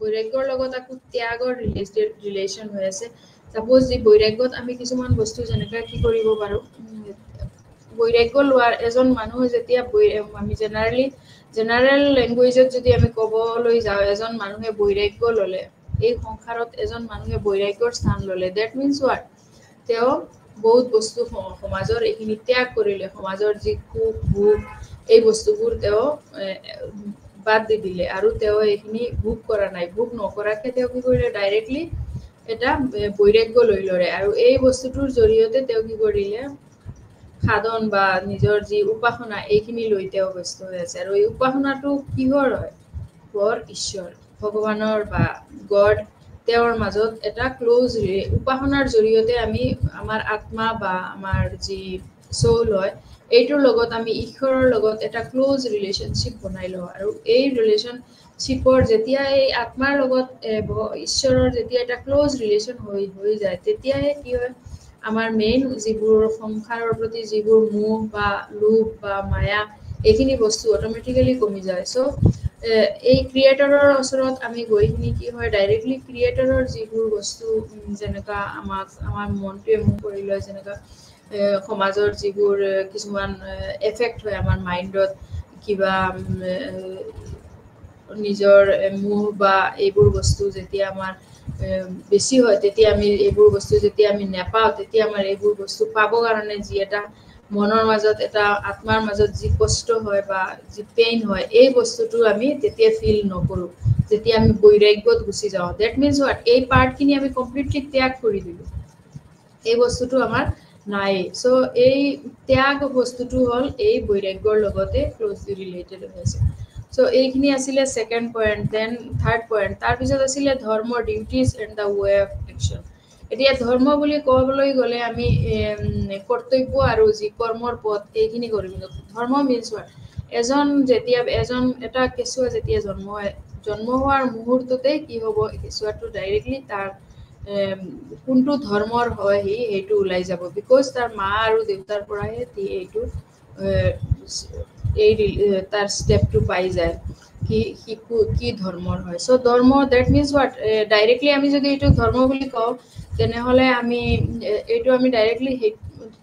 Speaker 1: বৈৰাগ্যৰ লগত আকৌ ত্যাগৰ ৰিলেশ্যন হৈ আছে চাপ'জ যি বৈৰাগ্যত আমি কিছুমান বস্তু যেনেকৈ কি কৰিব পাৰোঁ বৈৰাগ্য লোৱাৰ এজন মানুহ যেতিয়া আমি জেনাৰেল লেংগুৱেজত যদি আমি ক'বলৈ যাওঁ এজন মানুহে বৈৰাগ্য ল'লে এই সংসাৰত এজন মানুহে বৈৰাগ্যৰ স্থান ল'লে ডেট মিনছ হোৱাট তেওঁ বহুত বস্তু সমাজৰ এইখিনি ত্যাগ কৰিলে সমাজৰ যি সুখ ভোগ এই বস্তুবোৰ তেওঁ বাদ দি দিলে আৰু তেওঁ এইখিনি ভোগ কৰা নাই ভোগ নকৰাকৈ তেওঁ কি কৰিলে ডাইৰেক্টলি এটা বৈৰাগ্য লৈ ল'লে আৰু এই বস্তুটোৰ জৰিয়তে তেওঁ কি কৰিলে সাধন বা নিজৰ যি উপাসনা এইখিনি লৈ তেওঁ ব্যস্ত হৈ আছে আৰু এই উপাসনাটো কিহৰ হয় পৰ ঈশ্বৰ ভগৱানৰ বা গড তেওঁৰ মাজত এটা ক্ল'জ উপাসনাৰ জৰিয়তে আমি আমাৰ আত্মা বা আমাৰ যি চৌল হয় এইটোৰ লগত আমি ঈশ্বৰৰ লগত এটা ক্ল'জ ৰিলেশ্যনশ্বিপ বনাই লওঁ আৰু এই ৰিলেশ্যনশ্বিপৰ যেতিয়া এই আত্মাৰ লগত ঈশ্বৰৰ যেতিয়া এটা ক্ল'জ ৰিলেশ্যন হৈ যায় তেতিয়াহে কি হয় আমাৰ মেইন যিবোৰ সংসাৰৰ প্ৰতি যিবোৰ মোহ বা লোভ বা মায়া এইখিনি বস্তু অট'মেটিকেলি কমি যায় চ' এই ক্ৰিয়েটৰৰ ওচৰত আমি গৈখিনি কি হয় ডাইৰেক্টলি ক্ৰিয়েটৰৰ যিবোৰ বস্তু যেনেকুৱা আমাৰ মনটোৱে মোহ কৰি লয় যেনেকুৱা সমাজৰ যিবোৰ কিছুমান এফেক্ট হয় আমাৰ মাইণ্ডত কিবা নিজৰ মোহ বা এইবোৰ বস্তু যেতিয়া আমাৰ বেছি হয় তেতিয়া আমি এইবোৰ বস্তু যেতিয়া আমি নেপাওঁ তেতিয়া আমাৰ এইবোৰ বস্তু পাবৰ কাৰণে যি এটা মনৰ মাজত এটা আত্মাৰ মাজত যি কষ্ট হয় বা যি পেইন হয় এই বস্তুটো আমি তেতিয়া ফিল নকৰোঁ যেতিয়া আমি বৈৰাগ্যত গুচি যাওঁ দ্যাট মিন্স হোৱাট এই পাৰ্টখিনি আমি কমপ্লিটলি ত্যাগ কৰি দিলোঁ এই বস্তুটো আমাৰ নাই সো এই ত্যাগ বস্তুটো হ'ল এই বৈৰাগ্যৰ লগতে ক্লোজলি ৰিলেটেড হৈছে সো এইখিনি আছিলে second point then third point তাৰ পিছত আছিলে ধৰ্মৰ duties and the way of action এতিয়া ধৰ্ম বুলি ক'বলৈ গ'লে আমি কৰ্তব্য আৰু যি কৰ্মৰ পথ এইখিনি কৰিব লাগিব ধৰ্ম মিন্স হোৱাট এজন এটা কেঁচুৱা যেতিয়া জন্ম হোৱাৰ মুহূৰ্ততে কি হ'ব কেঁচুৱাটো ডাইৰেক্টলি তাৰ কোনটো ধৰ্মৰ হয় সেইটো ওলাই যাব বিকজ তাৰ মা আৰু দেউতাৰ পৰাহে এইটো তাৰ ষ্টেপটো পাই যায় কি ধৰ্মৰ হয় সো ধৰ্ম দ্যাট মিন্স হোৱাট ডাইৰেক্টলি আমি যদি এইটো ধৰ্ম বুলি কওঁ তেনেহ'লে আমি এইটো আমি ডাইৰেক্টলি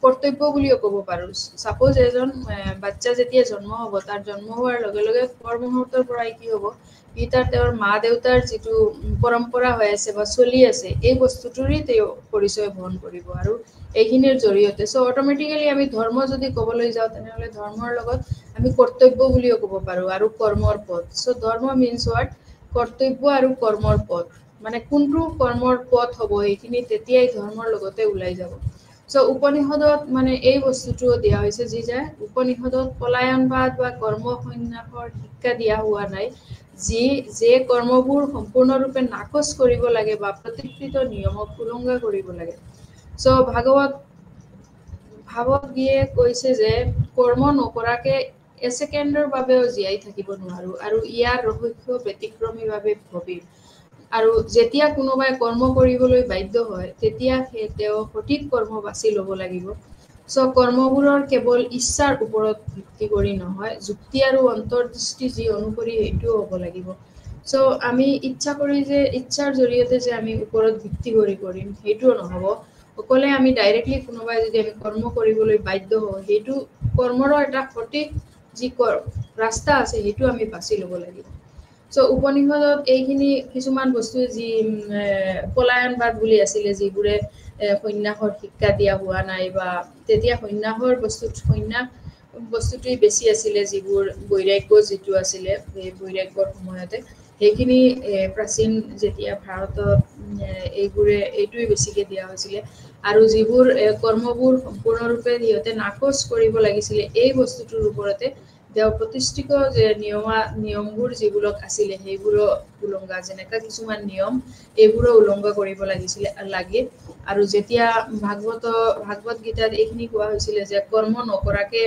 Speaker 1: কৰ্তব্য বুলিও ক'ব পাৰোঁ সাপোজ এজন বাচ্চা যেতিয়া জন্ম হ'ব তাৰ জন্ম হোৱাৰ লগে লগে পৰ মুহূৰ্তৰ পৰাই কি হ'ব তেওঁৰ মা দেউতাৰ যিটো পৰম্পৰা হৈ আছে বা চলি আছে এই বস্তুটোৰে তেওঁ পৰিচয় বহন কৰিব আৰু এইখিনিৰ জৰিয়তে সো অট'মেটিকেলি আমি ধৰ্ম যদি ক'বলৈ যাওঁ তেনেহ'লে ধৰ্মৰ লগত আমি কৰ্তব্য বুলিও ক'ব পাৰোঁ আৰু কৰ্মৰ পথ সো ধৰ্ম মিন্স হোৱাট কৰ্তব্য আৰু কৰ্মৰ পথ মানে কোনটো কৰ্মৰ পথ হ'ব এইখিনি তেতিয়াই ধৰ্মৰ লগতে ওলাই যাব সো উপনিষদত মানে এই বস্তুটোও দিয়া হৈছে যে উপনিষদত পলায়নবাদ বা কৰ্ম সন্ন্যাসৰ শিক্ষা দিয়া হোৱা নাই যে কৰ্মবোৰ সম্পূৰ্ণৰূপে নাকচ কৰিব লাগে বা প্ৰতিষ্ঠিত নিয়মক উলংঘা কৰিব লাগে সো ভাগৱত গীয়ে কৈছে যে কৰ্ম নকৰাকে এছেকেণ্ডৰ বাবেও জীয়াই থাকিব নোৱাৰো আৰু ইয়াৰ ৰহস্য ব্যতিক্ৰমীভাৱে গভীৰ আৰু যেতিয়া কোনোবাই কৰ্ম কৰিবলৈ বাধ্য হয় তেতিয়া তেওঁ সঠিক কৰ্ম বাছি ল'ব লাগিব সো কৰ্মবোৰৰ কেৱল ইচ্ছাৰ ওপৰত ভিত্তি কৰি নহয় যুক্তি আৰু অন্তৰ্দৃষ্টি যি অনুসৰি সেইটোও হ'ব লাগিব সো আমি ইচ্ছাৰ জৰিয়তে যে আমি ওপৰত ভিত্তি কৰি কৰিম সেইটোও নহ'ব অকলে আমি ডাইৰেক্টলি কোনোবাই যদি আমি কৰ্ম কৰিবলৈ বাধ্য হওঁ সেইটো কৰ্মৰ এটা সঠিক যি ৰাস্তা আছে সেইটো আমি বাছি ল'ব লাগিব সো উপনিষদত এইখিনি কিছুমান বস্তু যি পলায়নবাদ বুলি আছিলে যিবোৰে সন্ন্যাসৰ শিক্ষা দিয়া হোৱা নাই বা তেতিয়া সন্ন্যাসৰ বস্তুটোৱেই বেছি আছিলে যিবোৰ বৈৰাগ্য যিটো আছিলে সেই বৈৰাগ্যৰ সময়তে সেইখিনি প্ৰাচীন যেতিয়া ভাৰতত এইটোৱে বেছিকে দিয়া হৈছিলে আৰু যিবোৰ কৰ্মবোৰ সম্পূৰ্ণৰূপে সিহঁতে নাকচ কৰিব লাগিছিলে এই বস্তুটোৰ ওপৰতে তেওঁ প্ৰতিষ্ঠিত যে নিয়মবোৰ যিবোৰক আছিলে সেইবোৰো উলংঘা যেনেকা কিছুমান নিয়ম এইবোৰো উলংঘা কৰিব লাগে আৰু যেতিয়া ভাগৱত গীতাত এইখিনি কোৱা হৈছিলে যে কৰ্ম নকৰাকে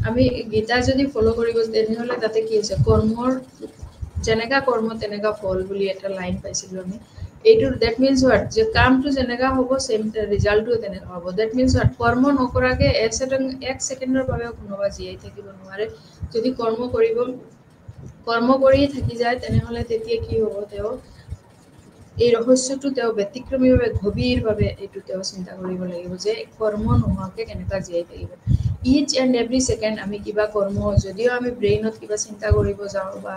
Speaker 1: আমি গীতা যদি ফলো কৰিব তেনেহ'লে তাতে কি আছে কৰ্মৰ যেনেকা কৰ্ম তেনেকা ফল বুলি এটা লাইন পাইছিলো আমি এইটো দ্যাট মিন্স হোৱাট যে কামটো যেনেকা হ'ব চেম ৰিজাল্টটো তেনেকা হ'ব দ্যাট মিন্স হোৱাট কৰ্ম নকৰাকে এক ছেকেণ্ডৰ বাবেও কোনোবা জীয়াই থাকিব নোৱাৰে যদি কৰ্ম কৰিয়ে থাকি যায় তেনেহ'লে তেতিয়া কি হ'ব তেওঁ এই ৰহস্যটো তেওঁ ব্যতিক্ৰমীভাৱে গভীৰভাৱে এইটো তেওঁ চিন্তা কৰিব লাগিব যে কৰ্ম নোহোৱাকে কেনেকা জীয়াই থাকিব ইচ এণ্ড এভৰি ছেকেণ্ড আমি কিবা কৰ্ম যদিও আমি ব্ৰেইনত কিবা চিন্তা কৰিব যাওঁ বা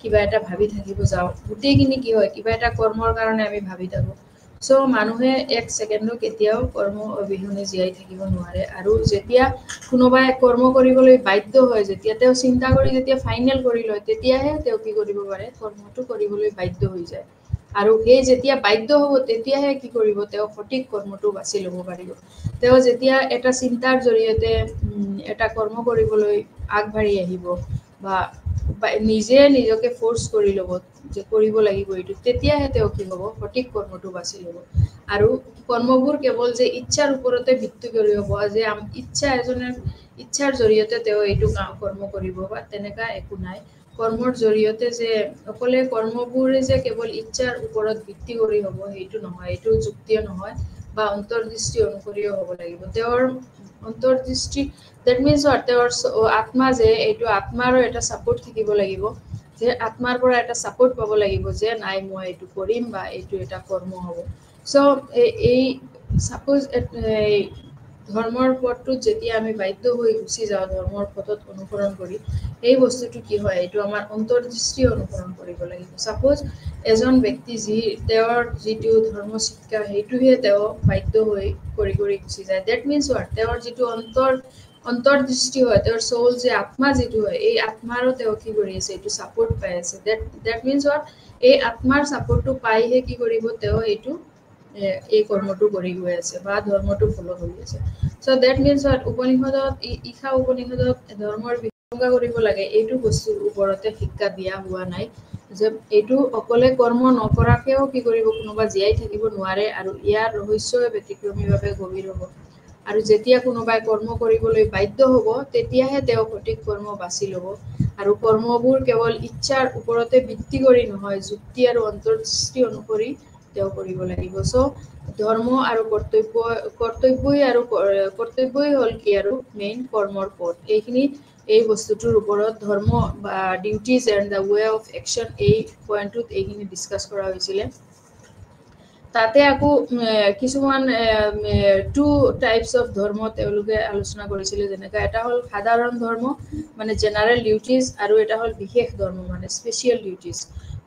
Speaker 1: কিবা এটা ভাবি থাকিব যাওঁ গোটেইখিনি কি হয় কিবা এটা কৰ্মৰ কাৰণে আমি ভাবি থাকোঁ সো মানুহে এক ছেকেণ্ডো কেতিয়াও কৰ্ম অবিহনে জীয়াই থাকিব নোৱাৰে আৰু যেতিয়া কোনোবাই কৰ্ম কৰিবলৈ বাধ্য হয় যেতিয়া তেওঁ চিন্তা কৰি যেতিয়া ফাইনেল কৰি লয় তেতিয়াহে তেওঁ কি কৰিব পাৰে কৰ্মটো কৰিবলৈ বাধ্য হৈ যায় আৰু সেই যেতিয়া বাধ্য হ'ব তেতিয়াহে কি কৰিব তেওঁ সঠিক কৰ্মটো বাছি ল'ব পাৰিব তেওঁ যেতিয়া এটা চিন্তাৰ জৰিয়তে এটা কৰ্ম কৰিবলৈ আগবাঢ়ি আহিব বা নিজকে ফ'ৰ্চ কৰি ল'ব যে কৰিব লাগিব এইটো তেতিয়াহে তেওঁ কি হ'ব সঠিক কৰ্মটো বাছি ল'ব আৰু কৰ্মবোৰ কেৱল যে ইচ্ছাৰ ওপৰতে ভিত্তি কৰি হ'ব যে ইচ্ছাৰ জৰিয়তে তেওঁ এইটো কৰ্ম কৰিব বা তেনেকা একো নাই কৰ্মৰ জৰিয়তে যে অকলে কৰ্মবোৰে যে কেৱল ইচ্ছাৰ ওপৰত ভিত্তি কৰি হ'ব সেইটো নহয় এইটো যুক্তিও নহয় বা অন্তৰ্দৃষ্টি অনুসৰিও হ'ব লাগিব তেওঁৰ অন্তৰ্দৃষ্টি দ্যাট মিন্স তেওঁৰ আত্মা যে এইটো আত্মাৰো এটা ছাপোৰ্ট থাকিব লাগিব যে আত্মাৰ পৰা এটা ছাপোৰ্ট পাব লাগিব যে নাই মই এইটো কৰিম বা এইটো এটা কৰ্ম হ'ব সো এই ছাপোজ ধৰ্মৰ পথটোত যেতিয়া আমি বাধ্য হৈ গুচি যাওঁ ধৰ্মৰ পথত অনুসৰণ কৰি এই বস্তুটো কি হয় এইটো আমাৰ অন্তৰ্দৃষ্টি অনুসৰণ কৰিব লাগিব ছাপোজ এজন ব্যক্তি তেওঁৰ যিটো ধৰ্ম শিক্ষা সেইটোহে তেওঁ বাধ্য হৈ কৰি গুচি যায় দ্যাট মিন্স হোৱাট তেওঁৰ যিটো অন্তৰ্দৃষ্টি হয় তেওঁৰ সোল যে আত্মা যেটো হয় এই আত্মাৰো তেওঁ কি কৰি আছে এইটো সাপোৰ্ট পাই আছে দ্যাট মিন্স what এই আত্মাৰ সাপোৰ্টটো পাইহে কি কৰিব তেওঁ এইটো এই কৰ্মটো কৰি গৈ আছে বা ধৰ্মটো ফলো কৰি আছে সো দ্যাট মিন্স what উপনিষদত ইশা উপনিষদত ধৰ্মৰ বিসংগা কৰিব লাগে এইটো বস্তুৰ ওপৰতে শিক্ষা দিয়া হোৱা নাই যে এইটো অকলে কৰ্ম নকৰাকেও কি কৰিব কোনোবা জীয়াই থাকিব নোৱাৰে আৰু ইয়াৰ ৰহস্য ব্যতিক্ৰমীভাৱে গভীৰ হ'ব আৰু যেতিয়া কোনোবাই কৰ্ম কৰিবলৈ বাধ্য হ'ব তেতিয়াহে তেওঁ সঠিক কৰ্ম বাছি ল'ব আৰু কৰ্মবোৰ কেৱল ইচ্ছাৰ ওপৰতে ভিত্তি কৰি নহয় যুক্তি আৰু অন্তৰ্দৃষ্টি অনুসৰি তেওঁ কৰিব লাগিব সো ধৰ্ম আৰু কৰ্তব্যই হ'ল কি আৰু মেইন কৰ্মৰ পথ এইখিনি এই বস্তুটোৰ ওপৰত ধৰ্ম বা duties and the way of action এই পইণ্টটোত এইখিনি ডিছকাছ কৰা হৈছিলে তাতে আকৌ কিছুমান টু টাইপস অফ ধৰ্ম তেওঁলোকে আলোচনা কৰিছিলে যেনেকা এটা হ'ল সাধাৰণ ধৰ্ম মানে জেনাৰেল ডিউটিজ আৰু এটা হ'ল বিশেষ ধৰ্ম মানে স্পেচিয়েল ডিউটিজ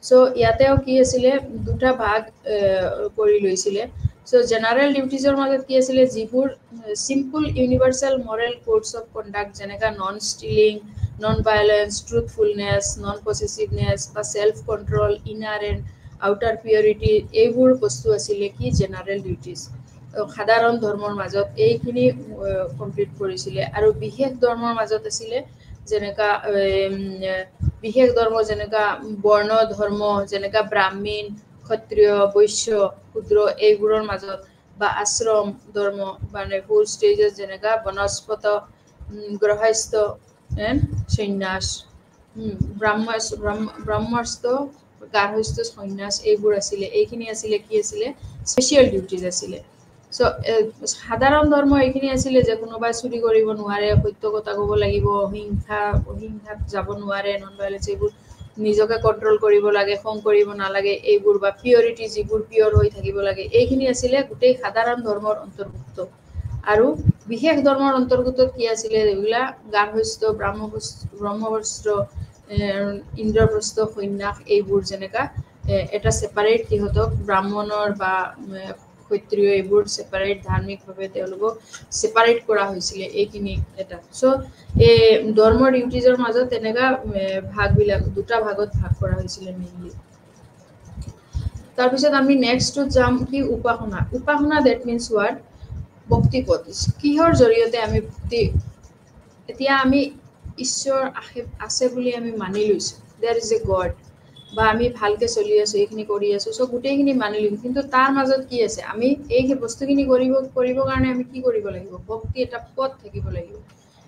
Speaker 1: সো ইয়াতেও কি আছিলে দুটা ভাগ কৰি লৈছিলে সো জেনাৰেল ডিউটিজৰ মাজত কি আছিলে যিবোৰ simple universal moral codes of conduct যেনেকা non stealing non violence truthfulness non possessiveness বা self control inner and outer purity এইবোৰ বস্তু আছিলে কি জেনাৰেল ডিউটিজ সাধাৰণ ধৰ্মৰ মাজত এইখিনি কমপ্লিট কৰিছিলে আৰু বিশেষ ধৰ্মৰ মাজত আছিলে যেনেকা বিশেষ ধৰ্ম যেনেকা বৰ্ণ ধৰ্ম যেনেকা ব্ৰাহ্মণ ক্ষত্ৰিয় বৈশ্য শূদ্ৰ এইবোৰৰ মাজত বা আশ্ৰম ধৰ্ম মানে 4 ষ্টেজেছ যেনেকা বনস্পত গৃহস্থ এণ্ড সন্ন্যাস ব্ৰহ্মস্থ গাৰ্হস্থ সন্ন্যাস এইবোৰ আছিলে এইখিনি আছিলে কি আছিলে স্পেচিয়েল ডিউটিজ আছিলে সো সাধাৰণ ধৰ্ম এইখিনি আছিলে যে কোনোবাই চুৰি কৰিব নোৱাৰে সত্য কথা ক'ব লাগিব অহিংসাত যাব নোৱাৰে নন ভায়োলেন্স এইবোৰ নিজকে কন্ট্ৰোল কৰিব লাগে খং কৰিব নালাগে এইবোৰ বা পিউৰিটি যিবোৰ পিওৰ হৈ থাকিব লাগে এইখিনি আছিলে গোটেই সাধাৰণ ধৰ্মৰ অন্তৰ্ভুক্ত আৰু বিশেষ ধৰ্মৰ অন্তৰ্গত কি আছিলে এইগুলা গাৰ্হস্থ ব্ৰহ্মবস্ত্ৰ ইন্দ্ৰপ্ৰস্থ সন্ন্যাস এইবোৰ যেনেকা এটা সেপাৰেট সিহঁতক ব্ৰাহ্মণৰ বা ক্ষত্ৰিয় এইবোৰ সেপাৰেট ধাৰ্মিকভাৱে তেওঁলোকক সেপাৰেট কৰা হৈছিলে এইখিনি এটা সো এই ধৰ্মৰ ডিউটিজৰ মাজত তেনেকা ভাগবিলাক দুটা ভাগত ভাগ কৰা হৈছিলে মেইনলি তাৰপিছত আমি নেক্সটত যাম কি উপাসনা দ্যাট মিন্স হোৱাট ভক্তি পথ কিহৰ জৰিয়তে আমি ভক্তি এতিয়া আমি ঈশ্বৰ আছে বুলি আমি মানি লৈছো দেয়াৰ ইজ এ গড বা আমি ভালকে চলি আছো এইখিনি কৰি আছো সো গোটেইখিনি মানি লৈছো কিন্তু তাৰ মাজত কি আছে আমি এই বস্তুখিনি কৰিব কাৰণে আমি কি কৰিব লাগিব ভক্তি এটা পথ থাকিব লাগিব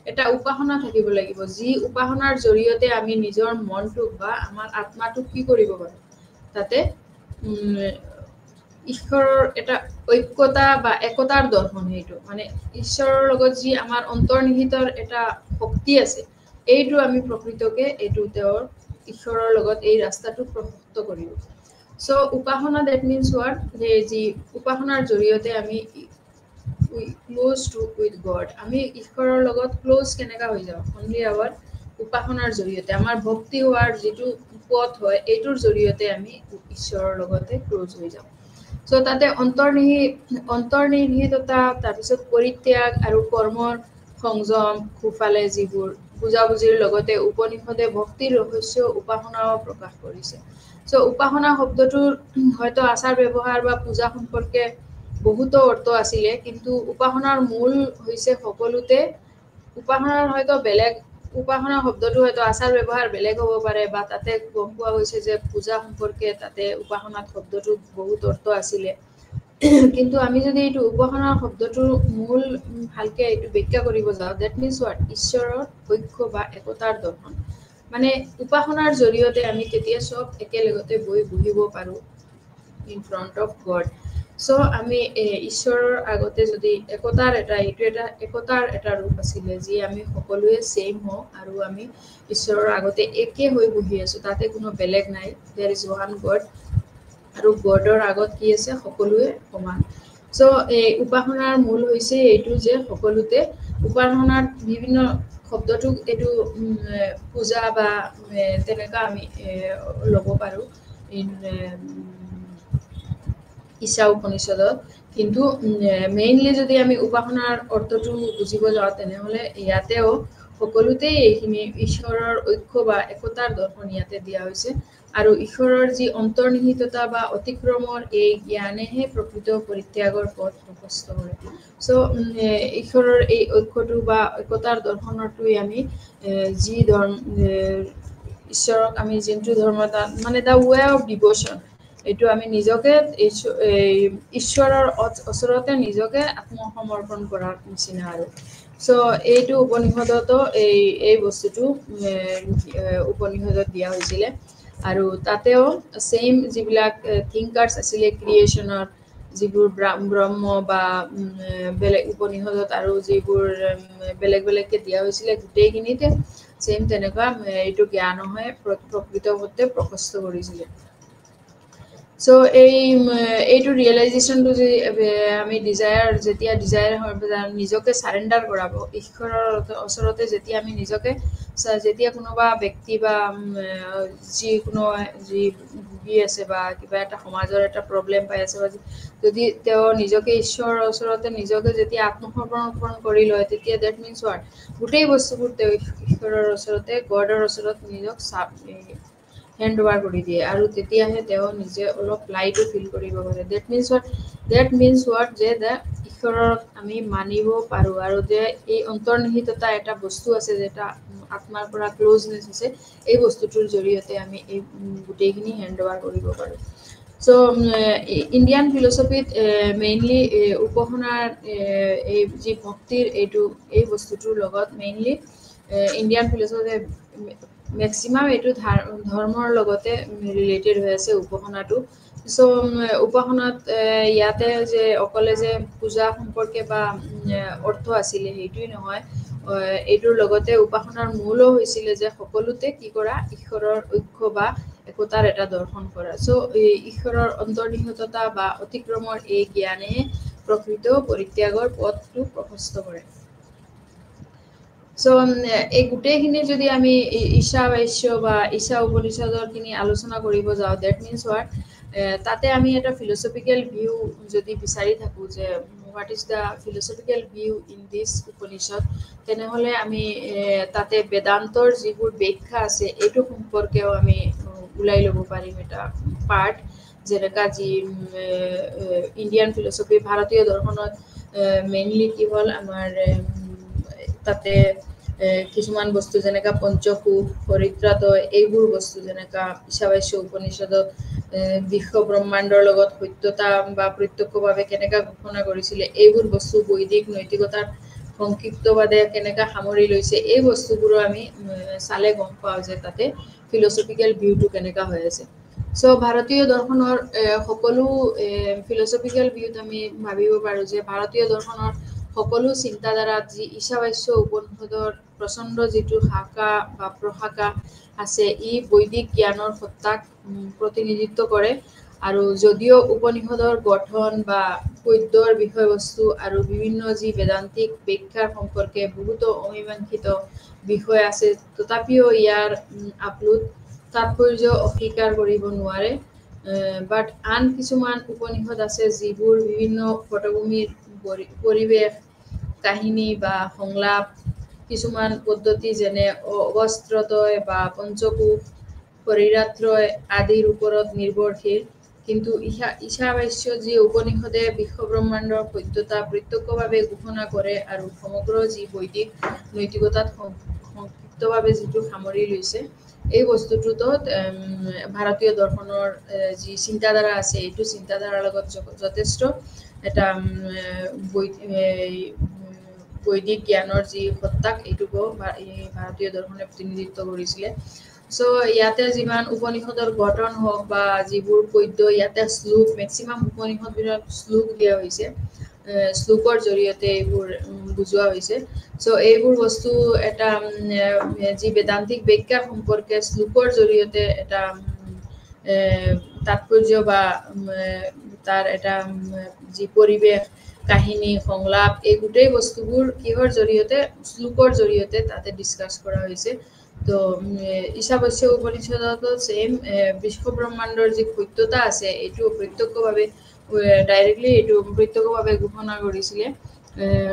Speaker 1: এটা উপাসনা থাকিব লাগিব যি উপাসনাৰ জৰিয়তে আমি নিজৰ মনটোক বা আমাৰ আত্মাটোক কি কৰিব পাৰো তাতে ঈশ্বৰৰ এটা ঐক্যতা বা একতাৰ দৰ্শন এইটো মানে ঈশ্বৰৰ লগত যি আমাৰ অন্তৰ্নিহিতৰ এটা শক্তি আছে এইটো আমি প্ৰকৃতকে এইটো তেওঁৰ ঈশ্বৰৰ লগত এই ৰাস্তাটো প্ৰশস্ত কৰিব সো উপাসনা দ্যাট মিন্স হোৱাট যি উপাসনাৰ জৰিয়তে আমি ক্লোজ টু উইথ গড আমি ঈশ্বৰৰ লগত ক্লোজ কেনেকা হৈ যাওঁ অনলি আৱাৰ উপাসনাৰ জৰিয়তে আমাৰ ভক্তি হোৱাৰ যিটো পথ হয় এইটোৰ জৰিয়তে আমি ঈশ্বৰৰ লগতে ক্লোজ হৈ যাওঁ সো তাতে অন্তৰ্নিহিততা তাৰপিছত পৰিত্যাগ আৰু কৰ্মৰ সংযম খুফালে যিবোৰ বুজাবুজিৰ লগতে উপনিষদে ভক্তিৰ ৰহস্য উপাসনাও প্ৰকাশ কৰিছে সো উপাসনা শব্দটোৰ হয়তো আচাৰ ব্যৱহাৰ বা পূজা সম্পৰ্কে বহুতো অৰ্থ আছিলে কিন্তু উপাসনাৰ মূল হৈছে সকলোতে উপাসনাৰ হয়তো বেলেগ উপাসনা শব্দটো হয়তো আচাৰ ব্যৱহাৰ বেলেগ হ'ব পাৰে বা তাতে গম পোৱা গৈছে যে পূজা সম্পৰ্কে তাতে উপাসনাত শব্দটো বহুত অৰ্থ আছিলে কিন্তু আমি যদি এইটো উপাসনাৰ শব্দটোৰ মূল ভালকে এইটো ব্যাখ্যা কৰিব যাওঁ দ্যাট মিন্স হোৱাট ঈশ্বৰৰ ঐক্য বা একতাৰ দৰ্শন মানে উপাসনাৰ জৰিয়তে আমি তেতিয়া সব একেলগতে বহিব পাৰো in front of god so আমি ঈশ্বৰৰ আগতে যদি একতাৰ এটা ৰূপ আছিলে যি আমি সকলোৱে সেম হওঁ আৰু আমি ঈশ্বৰৰ আগতে একে হৈ বহি আছো তাতে কোনো বেলেগ নাই দেয়াৰ ইজ ওৱান গড আৰু গডৰ আগত কি আছে সকলোৱে সমান সো এই উপাসনাৰ মূল হৈছে এইটো যে সকলোতে উপাসনাৰ বিভিন্ন শব্দটো এইটো পূজা বা তেনেকা আমি ল'ব পাৰো ঈশা উপনিষদত কিন্তু মেইনলি যদি আমি উপাসনাৰ অৰ্থটো বুজিব যাওঁ তেনেহ'লে ইয়াতেও সকলোতে এইখিনি ঈশ্বৰৰ ঐক্য বা একতাৰ দৰ্শন ইয়াতে দিয়া হৈছে আৰু ঈশ্বৰৰ যি অন্তৰ্নিহিততা বা অতিক্ৰমৰ এই জ্ঞানেহে প্ৰকৃত পৰিত্যাগৰ পথ প্ৰশস্ত কৰে চ' ঈশ্বৰৰ এই ঐক্যটো বা একতাৰ দৰ্শনটোই আমি যি ধৰ্ম ঈশ্বৰক আমি যোনটো ধৰ্ম মানে দ্য ৱে অফ ডিভ'শ্যন এইটো আমি নিজকে ঈশ্বৰৰ ওচৰতে নিজকে আত্মসমৰ্পণ কৰাৰ নিচিনা আৰু চ' এইটো উপনিষদতো এই বস্তুটো উপনিষদত দিয়া হৈছিলে আৰু তাতেও ছেইম যিবিলাক থিংকাৰ্ছ আছিলে ক্ৰিয়েশ্যনৰ যিবোৰ ব্ৰহ্ম বা বেলেগ উপনিষদত আৰু যিবোৰ বেলেগ বেলেগকে দিয়া হৈছিলে গোটেইখিনিতে ছেইম তেনেকুৱা এইটো জ্ঞানহে প্ৰকৃততে প্ৰশস্ত কৰিছিলে চ' এইটো ৰিয়েলাইজেশ্যনটো যে আমি যেতিয়া ডিজায়াৰ হয় নিজকে চাৰেণ্ডাৰ কৰাব ঈশ্বৰৰ ওচৰতে যেতিয়া আমি নিজকে যেতিয়া কোনোবা ব্যক্তি বা যিকোনো যি ভুগি আছে বা কিবা এটা সমাজৰ এটা প্ৰব্লেম পাই আছে বা যদি তেওঁ নিজকে ঈশ্বৰৰ ওচৰতে নিজকে যেতিয়া আত্মসমৰ্পণ কৰি লয় তেতিয়া ডেট মিনছ হোৱাট গোটেই বস্তুবোৰ তেওঁ ঈশ্বৰৰ ওচৰতে গডৰ ওচৰত নিজক হেণ্ড অভাৰ কৰি দিয়ে আৰু তেতিয়াহে তেওঁ নিজে অলপ লাইটো ফিল কৰিব পাৰে ডেট মিনছ হোৱাট যে ঈশ্বৰক আমি মানিব পাৰোঁ আৰু যে এই অন্তৰ্নিহিততা এটা বস্তু আছে যে এটা আত্মাৰ পৰা ক্ল'জনেছ আছে এই বস্তুটোৰ জৰিয়তে আমি এই গোটেইখিনি হেণ্ড অভাৰ কৰিব পাৰোঁ চ' ইণ্ডিয়ান ফিলচফিত মেইনলি উপাসনাৰ এই যি ভক্তিৰ এই বস্তুটোৰ লগত মেইনলি ইণ্ডিয়ান ফিলচফিয়ে মেক্সিমাম এইটো ধৰ্মৰ লগতে ৰিলেটেড হৈ আছে উপাসনাটো চ' উপাসনাত ইয়াতে যে অকলে যে পূজা সম্পৰ্কে বা অৰ্থ আছিলে সেইটোৱেই নহয় এইটোৰ লগতে উপাসনাৰ মূলো হৈছিলে যে সকলোতে কি কৰা ঈশ্বৰৰ ঐক্য বা একতাৰ এটা দৰ্শন কৰা চ' ঈশ্বৰৰ অন্তৰ্নিহিততা বা অতিক্ৰমৰ এই জ্ঞানে প্ৰকৃত পৰিত্যাগৰ পথটো প্ৰশস্ত কৰে চ' এই গোটেইখিনি যদি আমি ঈশা বাস্য বা ঈশা উপনিষদৰখিনি আলোচনা কৰিব যাওঁ ডেট মিনছ হোৱাট তাতে আমি এটা ফিলচফিকেল ভিউ যদি বিচাৰি থাকোঁ যে what is the philosophical view in this Upanishad তেনেহ'লে আমি তাতে বেদান্তৰ যিবোৰ ব্যাখ্যা আছে এইটো সম্পৰ্কেও আমি ওলাই ল'ব পাৰিম এটা পাৰ্ট যেনেকা যি ইণ্ডিয়ান ফিলচফি ভাৰতীয় দৰ্শনত মেইনলি কি হ'ল আমাৰ তাতে কিছুমান বস্তু যেনেকা পঞ্চকোশ হৰিত্ৰাতয় এইবোৰ বস্তু যেনেকা ঈশাৱাস্য উপনিষদত বিশ্ব ব্ৰহ্মাণ্ডৰ লগত সত্যতা বা প্ৰত্যক্ষভাৱে কেনেকা ঘোষণা কৰিছিলে এইবোৰ বস্তু বৈদিক নৈতিকতাৰ সংক্ষিপ্তবাদে কেনেকা সামৰি লৈছে এই বস্তুবোৰো আমি চালে গম পাওঁ যে তাতে ফিলচফিকেল ভিউটো কেনেকা হৈ আছে চ' ভাৰতীয় দৰ্শনৰ সকলো ফিলচফিকেল ভিউত আমি ভাবিব পাৰোঁ যে ভাৰতীয় দৰ্শনৰ সকলো চিন্তাধাৰাত যি ঈশাৱাস্য উপনিষদৰ প্ৰচণ্ড যিটো শাখা বা প্ৰশাখা আছে ই বৈদিক জ্ঞানৰ সত্তাক প্ৰতিনিধিত্ব কৰে আৰু যদিও উপনিষদৰ গঠন বা পদ্যৰ বিষয়বস্তু আৰু বিভিন্ন যি বেদান্তিক ব্যাখ্যাৰ সম্পৰ্কে বহুতো অমীমাংসিত বিষয় আছে তথাপিও ইয়াৰ আপলোড তাৎপৰ্য অস্বীকাৰ কৰিব নোৱাৰে বাট আন কিছুমান উপনিষদ আছে যিবোৰ বিভিন্ন পটভূমিৰ পৰিৱেশ কাহিনী বা সংলাপ কিছুমান পদ্ধতি যেনে অবস্ত্ৰতয় বা পঞ্চকোশ হৰিৰাত্ৰয় আদিৰ ওপৰত নিৰ্ভৰশীল কিন্তু ঈশাৱাস্য যি উপনিষদে বিশ্বব্ৰহ্মাণ্ডৰ সত্যতা প্ৰত্যক্ষভাৱে ঘোষণা কৰে আৰু সমগ্ৰ যি বৈদিক নৈতিকতাত সংক্ষিপ্তভাৱে যিটো সামৰি লৈছে এই বস্তুটোতো ভাৰতীয় দৰ্শনৰ যি চিন্তাধাৰা আছে এইটো চিন্তাধাৰাৰ লগত যথেষ্ট এটা বৈদিক জ্ঞানৰ যি সত্তাক এইটোকো ভাৰতীয় দৰ্শনে প্ৰতিনিধিত্ব কৰিছিলে চ' ইয়াতে যিমান উপনিষদৰ গঠন হওক বা যিবোৰ পদ্য ইয়াতে শ্লোক মেক্সিমাম উপনিষদবিলাক শ্লোক দিয়া হৈছে শ্লোকৰ জৰিয়তে এইবোৰ বুজোৱা হৈছে চ' এইবোৰ বস্তু এটা যি বেদান্তিক ব্যাখ্যা সম্পৰ্কে শ্লোকৰ জৰিয়তে এটা তাৎপৰ্য বা তাৰ এটা যি পৰিৱেশ কাহিনী সংলাপ এই গোটেই বস্তুবোৰ কিহৰ জৰিয়তে শ্লোকৰ জৰিয়তে তাতে ডিছকাছ কৰা হৈছে তো ঈশাৱাস্য উপনিষদতো ছেইম বিশ্বব্ৰহ্মাণ্ডৰ যি সত্যতা আছে এইটো প্ৰত্যক্ষভাৱে ডাইৰেক্টলি এইটো প্ৰত্যক্ষভাৱে ঘোষণা কৰিছিলে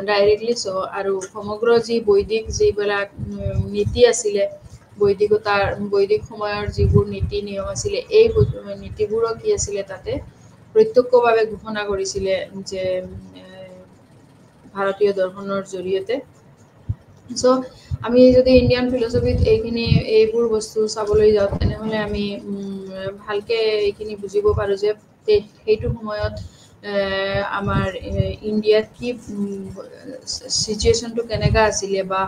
Speaker 1: ডাইৰেক্টলি আৰু সমগ্ৰ যি বৈদিক যিবিলাক নীতি আছিলে বৈদিক সময়ৰ যিবোৰ নীতি নিয়ম আছিলে এই নীতিবোৰৰ কি আছিলে তাতে প্ৰত্যক্ষভাৱে ঘোষণা কৰিছিলে যে ভাৰতীয় দৰ্শনৰ জৰিয়তে চ' আমি যদি ইণ্ডিয়ান ফিলচফিত এইবোৰ বস্তু চাবলৈ যাওঁ তেনেহ'লে আমি ভালকে এইখিনি বুজিব পাৰোঁ যে সেইটো সময়ত আমাৰ ইণ্ডিয়াত কি চিটুৱেশ্যনটো কেনেকুৱা আছিলে বা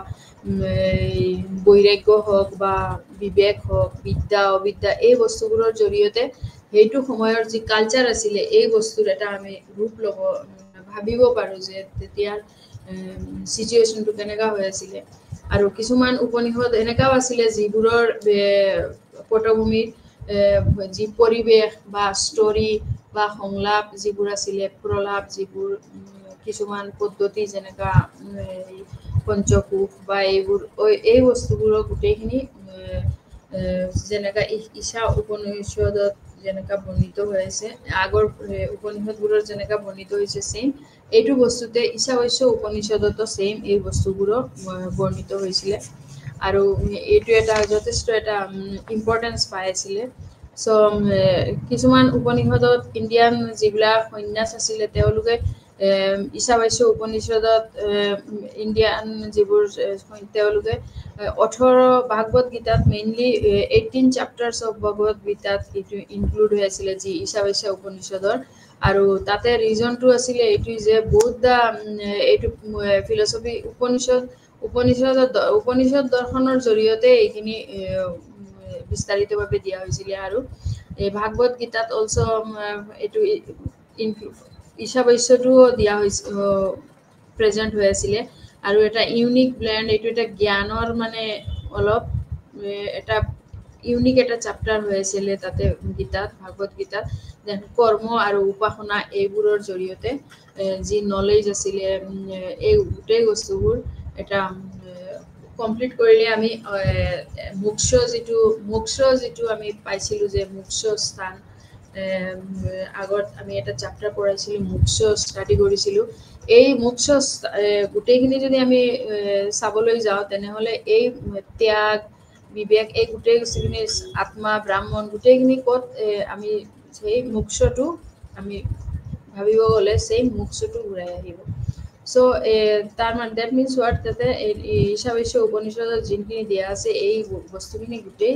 Speaker 1: বৈৰাগ্য হওক বা বিবেক হওক বিদ্যা অবিদ্যা এই বস্তুবোৰৰ জৰিয়তে সেইটো সময়ৰ যি কালচাৰ আছিলে এই বস্তুৰ এটা আমি ৰূপ ল'ব ভাবিব পাৰোঁ যে তেতিয়া চিটুৱেশ্যনটো কেনেকুৱা হৈ আছিলে আৰু কিছুমান উপনিষদ এনেকুৱাও আছিলে যিবোৰৰ পটভূমিত যি পৰিৱেশ বা ষ্টৰী বা সংলাপ যিবোৰ আছিলে প্ৰলাপ যিবোৰ কিছুমান পদ্ধতি যেনেকুৱা পঞ্চকোশ বা এই বস্তুবোৰৰ গোটেইখিনি যেনেকুৱা ঈশা উপনিষদত যেনেকুৱা বৰ্ণিত হৈ আছে আগৰ উপনিষদবোৰৰ যেনেকুৱা বৰ্ণিত হৈছে ছেইম এইটো বস্তুতে ঈশাৱাস্য উপনিষদতো ছেইম এই বস্তুবোৰৰ বৰ্ণিত হৈছিলে আৰু এইটো এটা যথেষ্ট এটা ইম্পৰ্টেঞ্চ পাই আছিলে চ' কিছুমান উপনিষদত ইণ্ডিয়ান যিবিলাক সন্ন্যাস আছিলে তেওঁলোকে ঈশাৱাস্য উপনিষদত ইণ্ডিয়ান যিবোৰ তেওঁলোকে 18 ভাগৱত গীতাত মেইনলি 18 চেপ্টাৰ্ছ অফ ভাগৱত গীতাত এইটো ইনক্লুড হৈ আছিলে যি ঈশাৱাস্য উপনিষদৰ আৰু তাতে ৰিজনটো আছিলে এইটো যে বৌদ্ধ এইটো ফিলচফি উপনিষদ দৰ্শনৰ জৰিয়তে এইখিনি বিস্তাৰিতভাৱে দিয়া হৈছিলে আৰু এই ভাগৱত গীতাত অলছ' এইটো ঈশাৱাস্যটোও দিয়া হৈছে প্ৰেজেণ্ট হৈ আছিলে আৰু এটা ইউনিক ব্লেণ্ড এইটো এটা জ্ঞানৰ মানে অলপ এটা ইউনিক এটা চেপ্টাৰ হৈ আছিলে তাতে গীতাত ভাগৱত গীতাত যেন কৰ্ম আৰু উপাসনা এইবোৰৰ জৰিয়তে যি নলেজ আছিলে এই গোটেই বস্তুবোৰ এটা কমপ্লিট কৰিলে আমি মোক্ষ যিটো আমি পাইছিলোঁ যে মোক্ষ স্থান আগত আমি এটা চেপ্টাৰ পঢ়াইছিলোঁ মোক্ষ ষ্টাডি কৰিছিলোঁ এই মোক্ষ গোটেইখিনি যদি আমি চাবলৈ যাওঁ তেনেহ'লে এই ত্যাগ বিবেক এই গোটেই বস্তুখিনি আত্মা ব্ৰাহ্মণ গোটেইখিনি ক'ত আমি সেই মোক্ষটো আমি ভাবিব গ'লে ছেইম মোক্ষটো ঘূৰাই আহিব চ' ডেট মিনছ হোৱাট তাতে ঈশাৱাস্য উপনিষদত যোনখিনি দিয়া আছে এই বস্তুখিনি গোটেই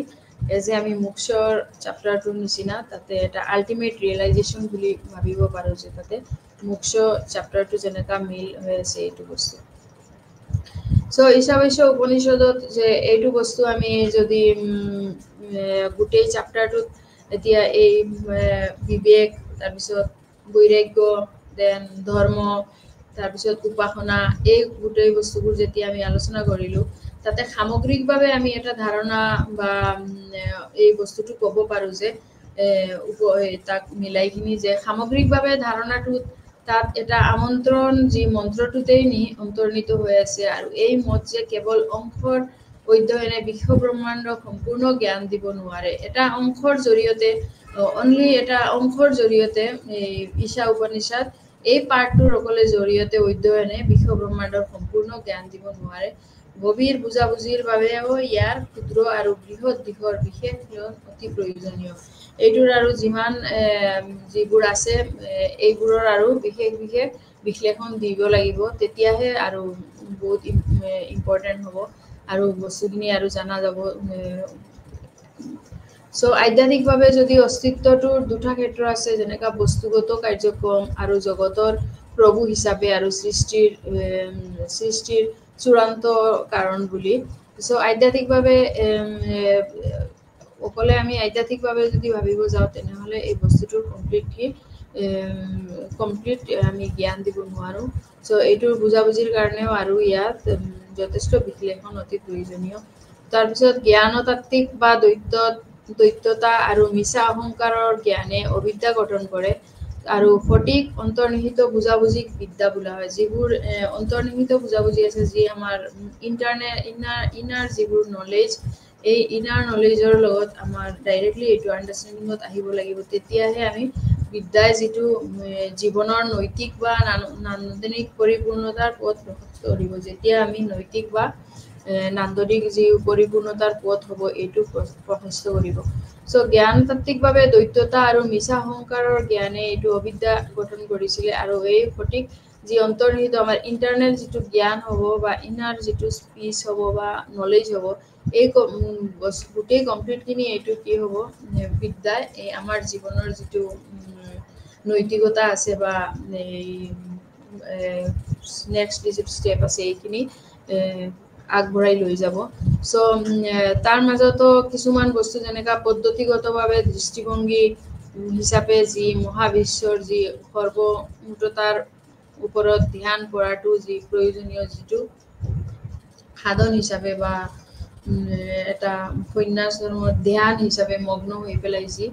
Speaker 1: যে আমি মোক্ষৰ চেপ্টাৰটোৰ নিচিনা তাতে এটা আল্টিমেট ৰিয়েলাইজেশ্যন বুলি ভাবিব পাৰোঁ যে তাতে মোক্ষ চেপ্টাৰটো যেনেকুৱা মিল হৈ আছে এইটো বস্তু চ' ঈশাৱাস্য উপনিষদত যে এইটো বস্তু আমি যদি গোটেই চেপ্টাৰটোত এতিয়া এই বিবেক তাৰপিছত বৈৰাগ্য দেন ধৰ্ম তাৰপিছত উপাসনা এই গোটেই বস্তুবোৰ যেতিয়া আমি আলোচনা কৰিলোঁ তাতে সামগ্ৰিকভাৱে আমি এটা ধাৰণা বা এই বস্তুটো ক'ব পাৰোঁ যে তাক মিলাইখিনি যে সামগ্ৰিকভাৱে ধাৰণাটোত তাত এটা আমন্ত্ৰণ যি মন্ত্ৰটোতেই অন্তৰ্নিহিত হৈ আছে আৰু এই মত যে কেৱল অংশৰ অধ্যয়নে বিশ্বব্ৰহ্মাণ্ডক সম্পূৰ্ণ জ্ঞান দিব নোৱাৰে এটা অংশৰ জৰিয়তে অনলি এটা অংশৰ জৰিয়তে এই ঈশা উপনিষদ এই পাৰ্টটোৰ অকলে জৰিয়তে অধ্যয়নে বিশ্বব্ৰহ্মাণ্ডৰ সম্পূৰ্ণ জ্ঞান দিব নোৱাৰে গভীৰ বুজাবুজিৰ বাবেও ইয়াৰ ক্ষুদ্ৰ আৰু বৃহৎ দিশৰ বিশেষ জ্ঞান অতি প্ৰয়োজনীয় এইটোৰ আৰু যিমান যিবোৰ আছে এইবোৰৰ আৰু বিশেষ বিশ্লেষণ দিব লাগিব তেতিয়াহে আৰু বহুত ইম্পৰ্টেণ্ট হ'ব আৰু বস্তুখিনি আৰু জনা যাব চ' আধ্যাত্মিকভাৱে যদি অস্তিত্বটোৰ দুটা ক্ষেত্ৰ আছে যেনেকুৱা বস্তুগত কাৰ্যক্ৰম আৰু জগতৰ প্ৰভু হিচাপে আৰু সৃষ্টিৰ চূড়ান্ত কাৰণ বুলি চ' আধ্যাত্মিকভাৱে অকলে আমি আধ্যাত্মিকভাৱে যদি ভাবিব যাওঁ তেনেহ'লে এই বস্তুটোৰ কমপ্লিট আমি জ্ঞান দিব নোৱাৰোঁ চ' এইটোৰ বুজাবুজিৰ কাৰণেও আৰু ইয়াত যথেষ্ট বিশ্লেষণ অতি প্ৰয়োজনীয় তাৰপিছত জ্ঞানতাত্ত্বিক বা দ্বৈততা আৰু মিছা অহংকাৰৰ জ্ঞানে অবিদ্যা গঠন কৰে আৰু সঠিক অন্তৰ্নিহিত বুজাবুজিক বিদ্যা বোলা হয় যিবোৰ অন্তৰ্নিহিত বুজাবুজি আছে যি আমাৰ ইনাৰ যিবোৰ নলেজ এই ইনাৰ নলেজৰ লগত আমাৰ ডাইৰেক্টলি এইটো আণ্ডাৰষ্টেণ্ডিঙত আহিব লাগিব তেতিয়াহে আমি বিদ্যাই যিটো জীৱনৰ নৈতিক বা নান্দনিক পৰিপূৰ্ণতাৰ পথ প্ৰশস্ত কৰিব যেতিয়া আমি নৈতিক বা নান্দনিক যি পৰিপূৰ্ণতাৰ পথ হ'ব এইটো প্ৰশস্ত কৰিব চ' জ্ঞানতাত্ত্বিকভাৱে দ্বৈততা আৰু মিছা অহংকাৰৰ জ্ঞানে এইটো অবিদ্যা গঠন কৰিছিলে আৰু এই সঠিক যি অন্তৰ্নিহিত আমাৰ ইণ্টাৰনেল যিটো জ্ঞান হ'ব বা ইনাৰ যিটো স্পীচ হ'ব বা নলেজ হ'ব এই গোটেই কমপ্লিটখিনি এইটো কি হ'ব বিদ্যাই এই আমাৰ জীৱনৰ যিটো নৈতিকতা আছে বা এই নেক্সট যিটো ষ্টেপ আছে এইখিনি আগবঢ়াই লৈ যাব চ' তাৰ মাজতো কিছুমান বস্তু যেনেকা পদ্ধতিগতভাৱে দৃষ্টিভংগী হিচাপে যি মহাবিশ্বৰ যি সৰ্বমুঠতাৰ ওপৰত ধ্যান কৰাটো যি প্ৰয়োজনীয় যিটো সাধন হিচাপে বা এটা সন্ন্যাস ধৰ্মৰ ধ্যান হিচাপে মগ্ন হৈ পেলাইছে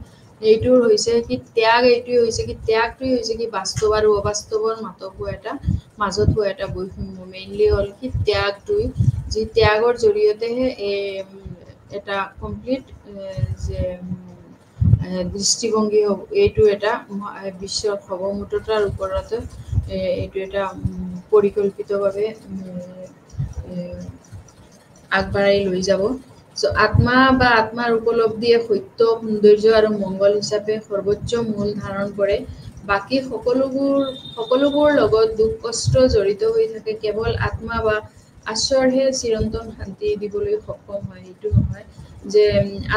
Speaker 1: এইটোৰ হৈছে কি ত্যাগ এইটোৱে হৈছে কি ত্যাগটোৱে হৈছে কি বাস্তৱ আৰু অবাস্তৱৰ মাজত হোৱা এটা বৈষম্য মেইনলি হ'ল কি ত্যাগটোৱে যি ত্যাগৰ জৰিয়তেহে এটা কমপ্লিট যে দৃষ্টিভংগী হ'ব এইটো এটা বিশ্বৰ সৰ্বমুঠতাৰ ওপৰতে এইটো এটা পৰিকল্পিতভাৱে আগবঢ়াই লৈ যাব চ' আত্মা বা আত্মাৰ উপলব্ধিয়ে সত্য সৌন্দৰ্য আৰু মংগল হিচাপে সৰ্বোচ্চ মূল ধাৰণ কৰে বাকী সকলোবোৰ লগত দুখ কষ্ট জড়িত হৈ থাকে কেৱল আত্মা বা আশ্বৰহে চিৰন্তন শান্তি দিবলৈ সক্ষম হয় সেইটো নহয় যে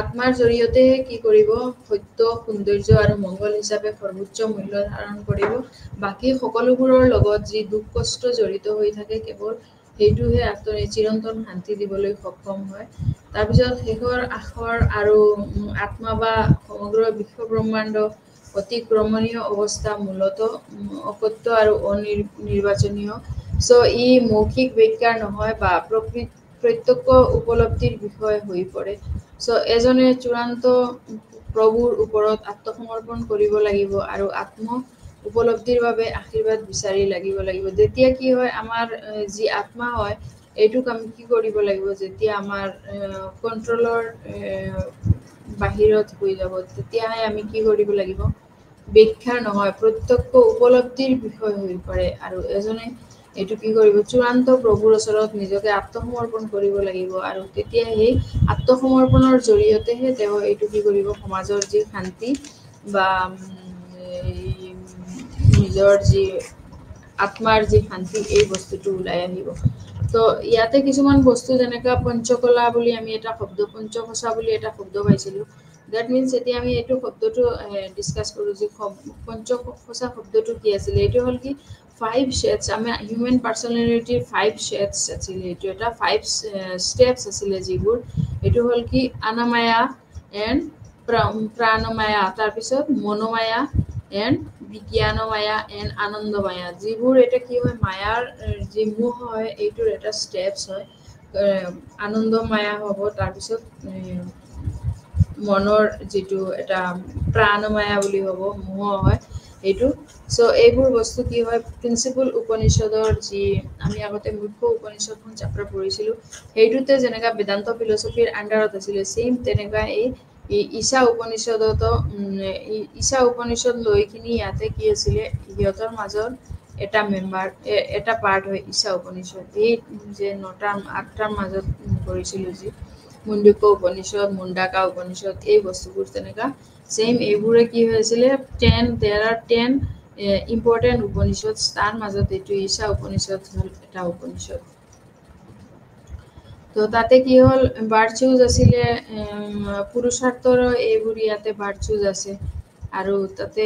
Speaker 1: আত্মাৰ জৰিয়তেহে কি কৰিব সত্য সৌন্দৰ্য আৰু মংগল হিচাপে সৰ্বোচ্চ মূল্য ধাৰণ কৰিব বাকী সকলোবোৰৰ লগত যি দুখ কষ্ট জড়িত হৈ থাকে কেৱল সেইটোহে চিৰন্তন শান্তি দিবলৈ সক্ষম হয় তাৰপিছত শেষৰ আখৰ আৰু আত্মা বা সমগ্ৰ বিশ্ব ব্ৰহ্মাণ্ড অতিক্ৰমণীয় অৱস্থা মূলতঃ অসত্য আৰু অনিৰ্বাচনীয় চ' ই মৌখিক ব্যাখ্যা নহয় বা প্ৰত্যক্ষ উপলব্ধিৰ বিষয় হৈ পৰে চ' এজনে চূড়ান্ত প্ৰভুৰ ওপৰত আত্মসমৰ্পণ কৰিব লাগিব আৰু আত্ম উপলব্ধিৰ বাবে আশীৰ্বাদ বিচাৰি লাগিব যেতিয়া কি হয় আমাৰ যি আত্মা হয় এইটোক আমি কি কৰিব লাগিব যেতিয়া আমাৰ কণ্ট্ৰলৰ বাহিৰত হৈ যাব তেতিয়াহে আমি কি কৰিব লাগিব ব্যাখ্যা নহয় প্ৰত্যক্ষ উপলব্ধিৰ বিষয় হৈ পৰে আৰু এজনে এইটো কি কৰিব চূড়ান্ত প্ৰভুৰ ওচৰত নিজকে আত্মসমৰ্পণ কৰিব লাগিব আৰু তেতিয়া সেই আত্মসমৰ্পণৰ জৰিয়তেহে তেওঁ এইটো কি কৰিব সমাজৰ যি শান্তি বা নিজৰ যি আত্মাৰ যি শান্তি এই বস্তুটো ওলাই আহিব তো ইয়াতে কিছুমান বস্তু যেনেকা পঞ্চকলা বুলি আমি এটা শব্দ পঞ্চকোশা বুলি এটা শব্দ পাইছিলোঁ ডেট মিনছ এতিয়া আমি এইটো শব্দটো ডিছকাছ কৰোঁ যে পঞ্চকোশা শব্দটো কি আছিলে এইটো হ'ল কি 5 শেডছ আমি হিউমেন পাৰ্চনেলিটিৰ 5 শেডছ আছিলে এইটো এটা 5 ষ্টেপছ আছিলে যিবোৰ এইটো হ'ল কি আনামায়া এণ্ড প্ৰাণমায়া তাৰপিছত মনোমায়া এণ্ড বিজ্ঞানমায়া এণ্ড আনন্দমায়া যিবোৰ এটা কি হয় মায়াৰ যি মোহ হয় এইটোৰ এটা ষ্টেপছ হয় আনন্দমায়া হ'ব তাৰপিছত মনৰ যিটো এটা প্ৰাণমায়া বুলি হ'ব মোহ হয় এইটো চ' এইবোৰ বস্তু কি হয় প্ৰিন্সিপল উপনিষদৰ যি আমি আগতে মুখ্য উপনিষদখন চেপ্টাৰ পঢ়িছিলোঁ সেইটোতে যেনেকা বেদান্ত ফিলচফিৰ আণ্ডাৰত আছিলে ছেইম তেনেকুৱা এই ঈশা উপনিষদতো ঈশা উপনিষদ লৈ কিনি ইয়াতে কি আছিলে সিহঁতৰ মাজত এটা এটা পাৰ্ট হয় ঈশা উপনিষদ এই যে 8টাৰ মাজত কৰিছিলোঁ যি মুণ্ডুক্য উপনিষদ মুণ্ডাকা উপনিষদ এই বস্তুবোৰ তেনেকা ছেইম এইবোৰে কি হৈছিলে 10 ইম্পৰ্টেণ্ট উপনিষদ তাৰ মাজত এইটো ঈশা উপনিষদ হ'ল এটা উপনিষদ তো তাতে কি হ'ল ভাৰ্চুজ আছিলে পুৰুষাৰ্থৰ এইবোৰ ইয়াতে ভাৰ্চুজ আছে আৰু তাতে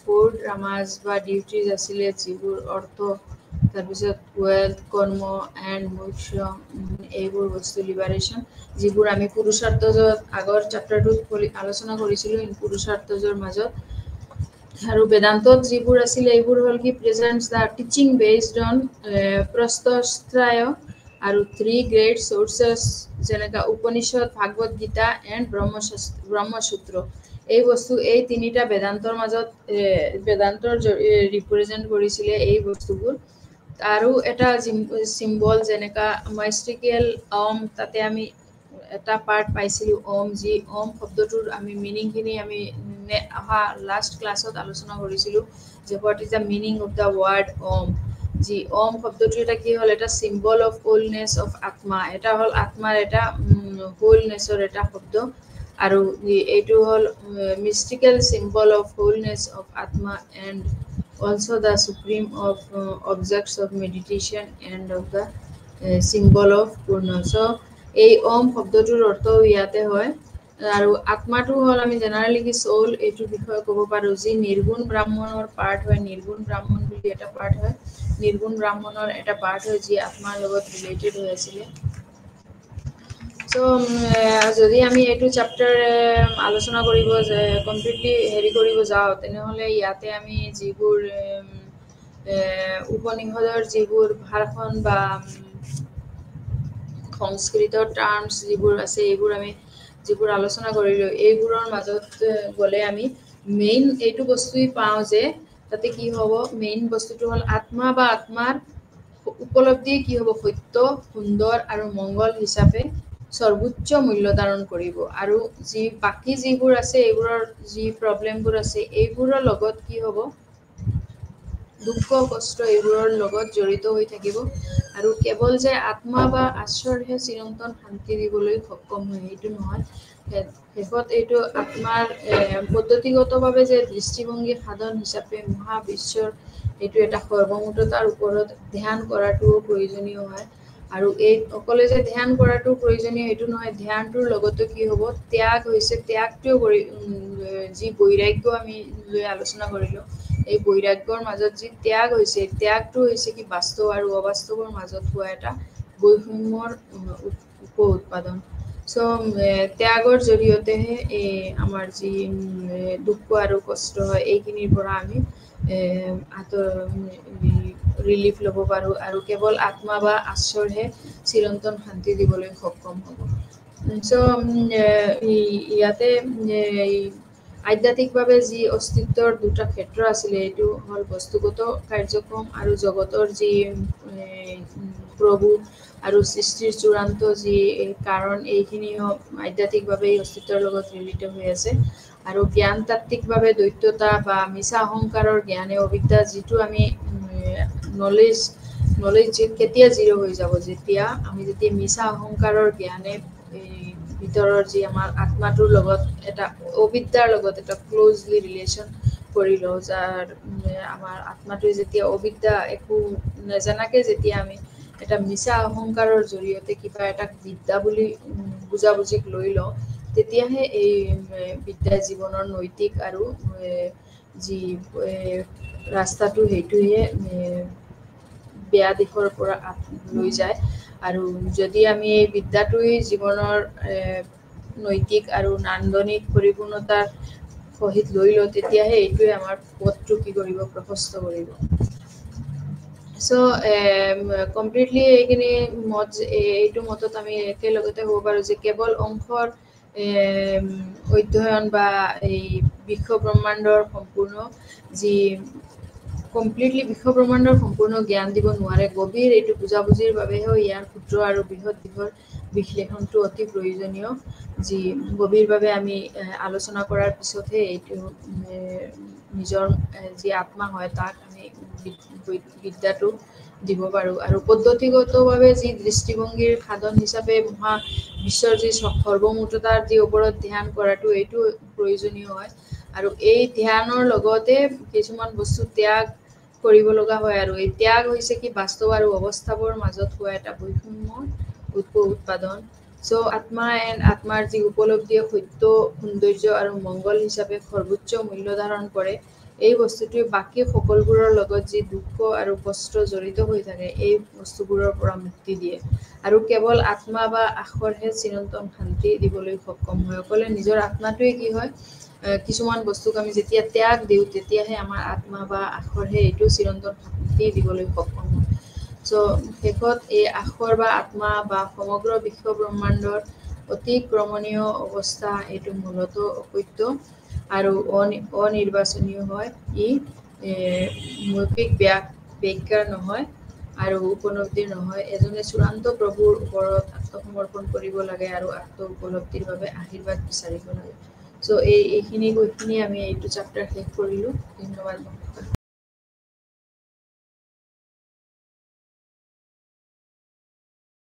Speaker 1: 4 ড্ৰামাজ বা ডিউটিজ আছিলে যিবোৰ অৰ্থ তাৰপিছত ৱেল্থ কৰ্ম এণ্ড মোক্ষ এইবোৰ বস্তু লিবাৰেশ্যন যিবোৰ আমি পুৰুষাৰ্থৰ আগৰ চেপ্টাৰটোত আলোচনা কৰিছিলোঁ পুৰুষাৰ্থৰ মাজত আৰু বেদান্তত যিবোৰ আছিলে এইবোৰ হ'ল কি presents the teaching based on প্ৰস্তশ্ৰায় আৰু 3 গ্ৰেট চ'ৰ্চেছ যেনেকা উপনিষদ ভাগৱত গীতা এণ্ড ব্ৰহ্মসূত্ৰ এই বস্তু এই তিনিটা বেদান্তৰ মাজত বেদান্তৰ ৰিপ্ৰেজেণ্ট কৰিছিলে এই বস্তুবোৰ আৰু এটা চিম্বল যেনেকা মাইষ্টিকেল তাতে আমি এটা পাৰ্ট পাইছিলোঁ যি শব্দটোৰ আমি মিনিংখিনি আমি লাষ্ট ক্লাছত আলোচনা কৰিছিলোঁ যে what is the meaning of the word Om. যি ওম শব্দটো এটা কি হ'ল, এটা চিম্বল অফ হোলনেছ অফ আত্মা, এটা হ'ল আত্মাৰ এটা হোলনেছৰ এটা শব্দ, আৰু এইটো হ'ল মিষ্টিকেল চিম্বল অফ হোলনেছ অফ আত্মা and also' the supreme of objects of meditation and of the symbol of পূৰ্ণ। চ' এই ওম শব্দটোৰ অৰ্থও ইয়াতে হয়। আৰু আত্মাটো হ'ল আমি জেনেৰেলি কি চৌল, এইটোৰ বিষয়ে ক'ব পাৰোঁ, যি নিৰ্গুণ ব্ৰাহ্মণৰ পাৰ্ট হয়। নিৰ্গুণ ব্ৰাহ্মণ বুলি এটা পাৰ্ট হয়, নিৰ্গুণ ব্ৰাহ্মণৰ এটা পাৰ্ট হয় যি আত্মাৰ লগত ৰিলেটেড হৈ আছিলে। চ' যদি আমি এইটো চেপ্টাৰ আলোচনা কৰিব যে কমপ্লিটলি কৰিব যাওঁ, তেনেহ'লে ইয়াতে আমি যিবোৰ উপনিষদৰ যিবোৰ ভাষণ বা সংস্কৃতৰ টাৰ্মছ যিবোৰ আছে, এইবোৰ আমি যিবোৰ আলোচনা কৰিলোঁ, এইবোৰৰ মাজত গ'লে আমি মেইন এইটো বস্তুৱেই পাওঁ যে তাতে কি হ'ব, মেইন বস্তুটো হ'ল আত্মা বা আত্মাৰ উপলব্ধি কি হ'ব, সত্য, সুন্দৰ আৰু মংগল হিচাপে সৰ্বোচ্চ মূল্য ধাৰণ কৰিব। আৰু যি বাকী যিবোৰ আছে, এইবোৰৰ যি প্ৰব্লেমবোৰ আছে, এইবোৰৰ লগত কি হ'ব, দুঃখ কষ্ট এইবোৰৰ লগত জড়িত হৈ থাকিব। আৰু কেৱল যে আত্মা বা আশ্বৰহে চিৰন্তন শান্তি দিবলৈ সক্ষম হয়, সেইটো নহয়। শেষত এইটো আত্মাৰ পদ্ধতিগতভাৱে যে দৃষ্টিভংগী সাধন হিচাপে মহাবিশ্বৰ এইটো এটা সৰ্বমুঠতাৰ ওপৰত ধ্যান কৰাটো প্ৰয়োজনীয় হয়। আৰু এই অকলে যে ধ্যান কৰাটো প্ৰয়োজনীয় এইটো নহয়, ধ্যানটোৰ লগতে কি হ'ব, ত্যাগ হৈছে, ত্যাগটোও কৰি যি বৈৰাগ্য আমি লৈ আলোচনা কৰিলোঁ, এই বৈৰাগ্যৰ মাজত যি ত্যাগ হৈছে, ত্যাগটো হৈছে কি বাস্তৱ আৰু অবাস্তৱৰ মাজত হোৱা এটা বৈষম্যৰ উপ উৎপাদন। চ' ত্যাগৰ জৰিয়তেহে এই আমাৰ যি দুখ আৰু কষ্ট হয়, এইখিনিৰ পৰা আমি ৰিলিফ ল'ব পাৰোঁ, আৰু কেৱল আত্মা বা আশ্বৰহে চিৰন্তন শান্তি দিবলৈ সক্ষম হ'ব। চ' ইয়াতে আধ্যাত্মিকভাৱে যি অস্তিত্বৰ দুটা ক্ষেত্ৰ আছিলে, এইটো হ'ল বস্তুগত কাৰ্যক্ৰম আৰু জগতৰ যি প্ৰভু আৰু সৃষ্টিৰ চূড়ান্ত যি কাৰণ, এইখিনি আধ্যাত্মিকভাৱে এই অস্তিত্বৰ লগত জড়িত হৈ আছে। আৰু জ্ঞান তাত্ত্বিকভাৱে দ্বৈততা বা মিছা অহংকাৰৰ জ্ঞানে অবিদ্যা, যিটো আমি নলেজ কেতিয়া জিৰ' হৈ যাব, যেতিয়া মিছা অহংকাৰৰ জ্ঞানে ভিতৰৰ যি আমাৰ আত্মাটোৰ লগত এটা অবিদ্যাৰ লগত এটা ক্ল'জলি ৰিলেশ্যন কৰি লওঁ, যাৰ আমাৰ আত্মাটোৱে যেতিয়া অবিদ্যা একো নজনাকে যেতিয়া আমি এটা মিছা অহংকাৰৰ জৰিয়তে কিবা এটা বিদ্যা বুলি বুজাবুজিক লৈ লওঁ, তেতিয়াহে এই বিদ্যাই জীৱনৰ নৈতিক আৰু যি ৰাস্তাটো, সেইটোহে বেয়া দিশৰ পৰা লৈ যায়। আৰু যদি আমি এই বিদ্যাটোৱেই জীৱনৰ নৈতিক আৰু নান্দনিক পৰিপূৰ্ণতাৰ সহিত লৈ লওঁ, তেতিয়াহে এইটোৱে আমাৰ পথটো কি কৰিব, প্ৰশস্ত কৰিব। চ' কমপ্লিটলি এইখিনি এইটো মতত আমি একেলগতে হ'ব পাৰোঁ যে কেৱল অংশৰ অধ্যয়ন বা এই বিশ্ব ব্ৰহ্মাণ্ডৰ সম্পূৰ্ণ যি কমপ্লিটলি বিশ্ব ব্ৰহ্মাণ্ডৰ সম্পূৰ্ণ জ্ঞান দিব নোৱাৰে। গভীৰ এইটো বুজাবুজিৰ বাবেহে ইয়াৰ ক্ষুদ্ৰ আৰু বৃহৎ দিশৰ বিশ্লেষণটো অতি প্ৰয়োজনীয়, যি গভীৰভাৱে আমি আলোচনা কৰাৰ পিছতহে এইটো নিজৰ যি আত্মা হয়, তাক আমি বিদ্যাটো দিব পাৰোঁ। আৰু পদ্ধতিগতভাৱে যি দৃষ্টিভংগীৰ সাধন হিচাপে বিশ্বৰ যি সৰ্বমুঠতাৰ যি ওপৰত ধ্যান কৰাটো, এইটো প্ৰয়োজনীয় হয়। আৰু এই ধ্যানৰ লগতে কিছুমান বস্তু ত্যাগ কৰিব লগা হয়, আৰু এই ত্যাগ হৈছে কি বাস্তৱ আৰু অৱস্থাবোৰ মাজত হোৱা এটা বৈষম্যৰ উৎপাদন। চ' আত্মাৰ যি উপলব্ধিয়ে সত্য, সৌন্দৰ্য আৰু মংগল হিচাপে সৰ্বোচ্চ মূল্য ধাৰণ কৰে, এই বস্তুটোৱে বাকী সকলোবোৰৰ লগত যি দুখ আৰু কষ্ট জড়িত হৈ থাকে, এই বস্তুবোৰৰ পৰা মুক্তি দিয়ে। আৰু কেৱল আত্মা বা আশ্বৰহে চিৰন্তন শান্তি দিবলৈ সক্ষম হয়। অকলে নিজৰ আত্মাটোৱে কি হয়, কিছুমান বস্তুক আমি যেতিয়া ত্যাগ দিওঁ, তেতিয়াহে আমাৰ আত্মা বা আশ্বৰহে এইটো চিৰন্তন শান্তি দিবলৈ সক্ষম হয়। চ' শেষত এই আশ্বৰ বা আত্মা বা সমগ্ৰ বিশ্ব ব্ৰহ্মাণ্ডৰ অতিক্ৰমণীয় অৱস্থা, এইটো মূলতঃ অসত্য আৰু অনিৰ্বাচনীয় হয়। ই মৌখিক ব্যাখ্যা নহয় আৰু উপলব্ধিৰ নহয়। এজনে চূড়ান্ত প্ৰভুৰ ওপৰত আত্মসমৰ্পণ কৰিব লাগে আৰু আত্ম উপলব্ধিৰ বাবে আশীৰ্বাদ বিচাৰিব লাগে। চ' এইখিনি কৈখিনি আমি এইটো চেপ্টাৰ শেষ কৰিলোঁ। ধন্যবাদ।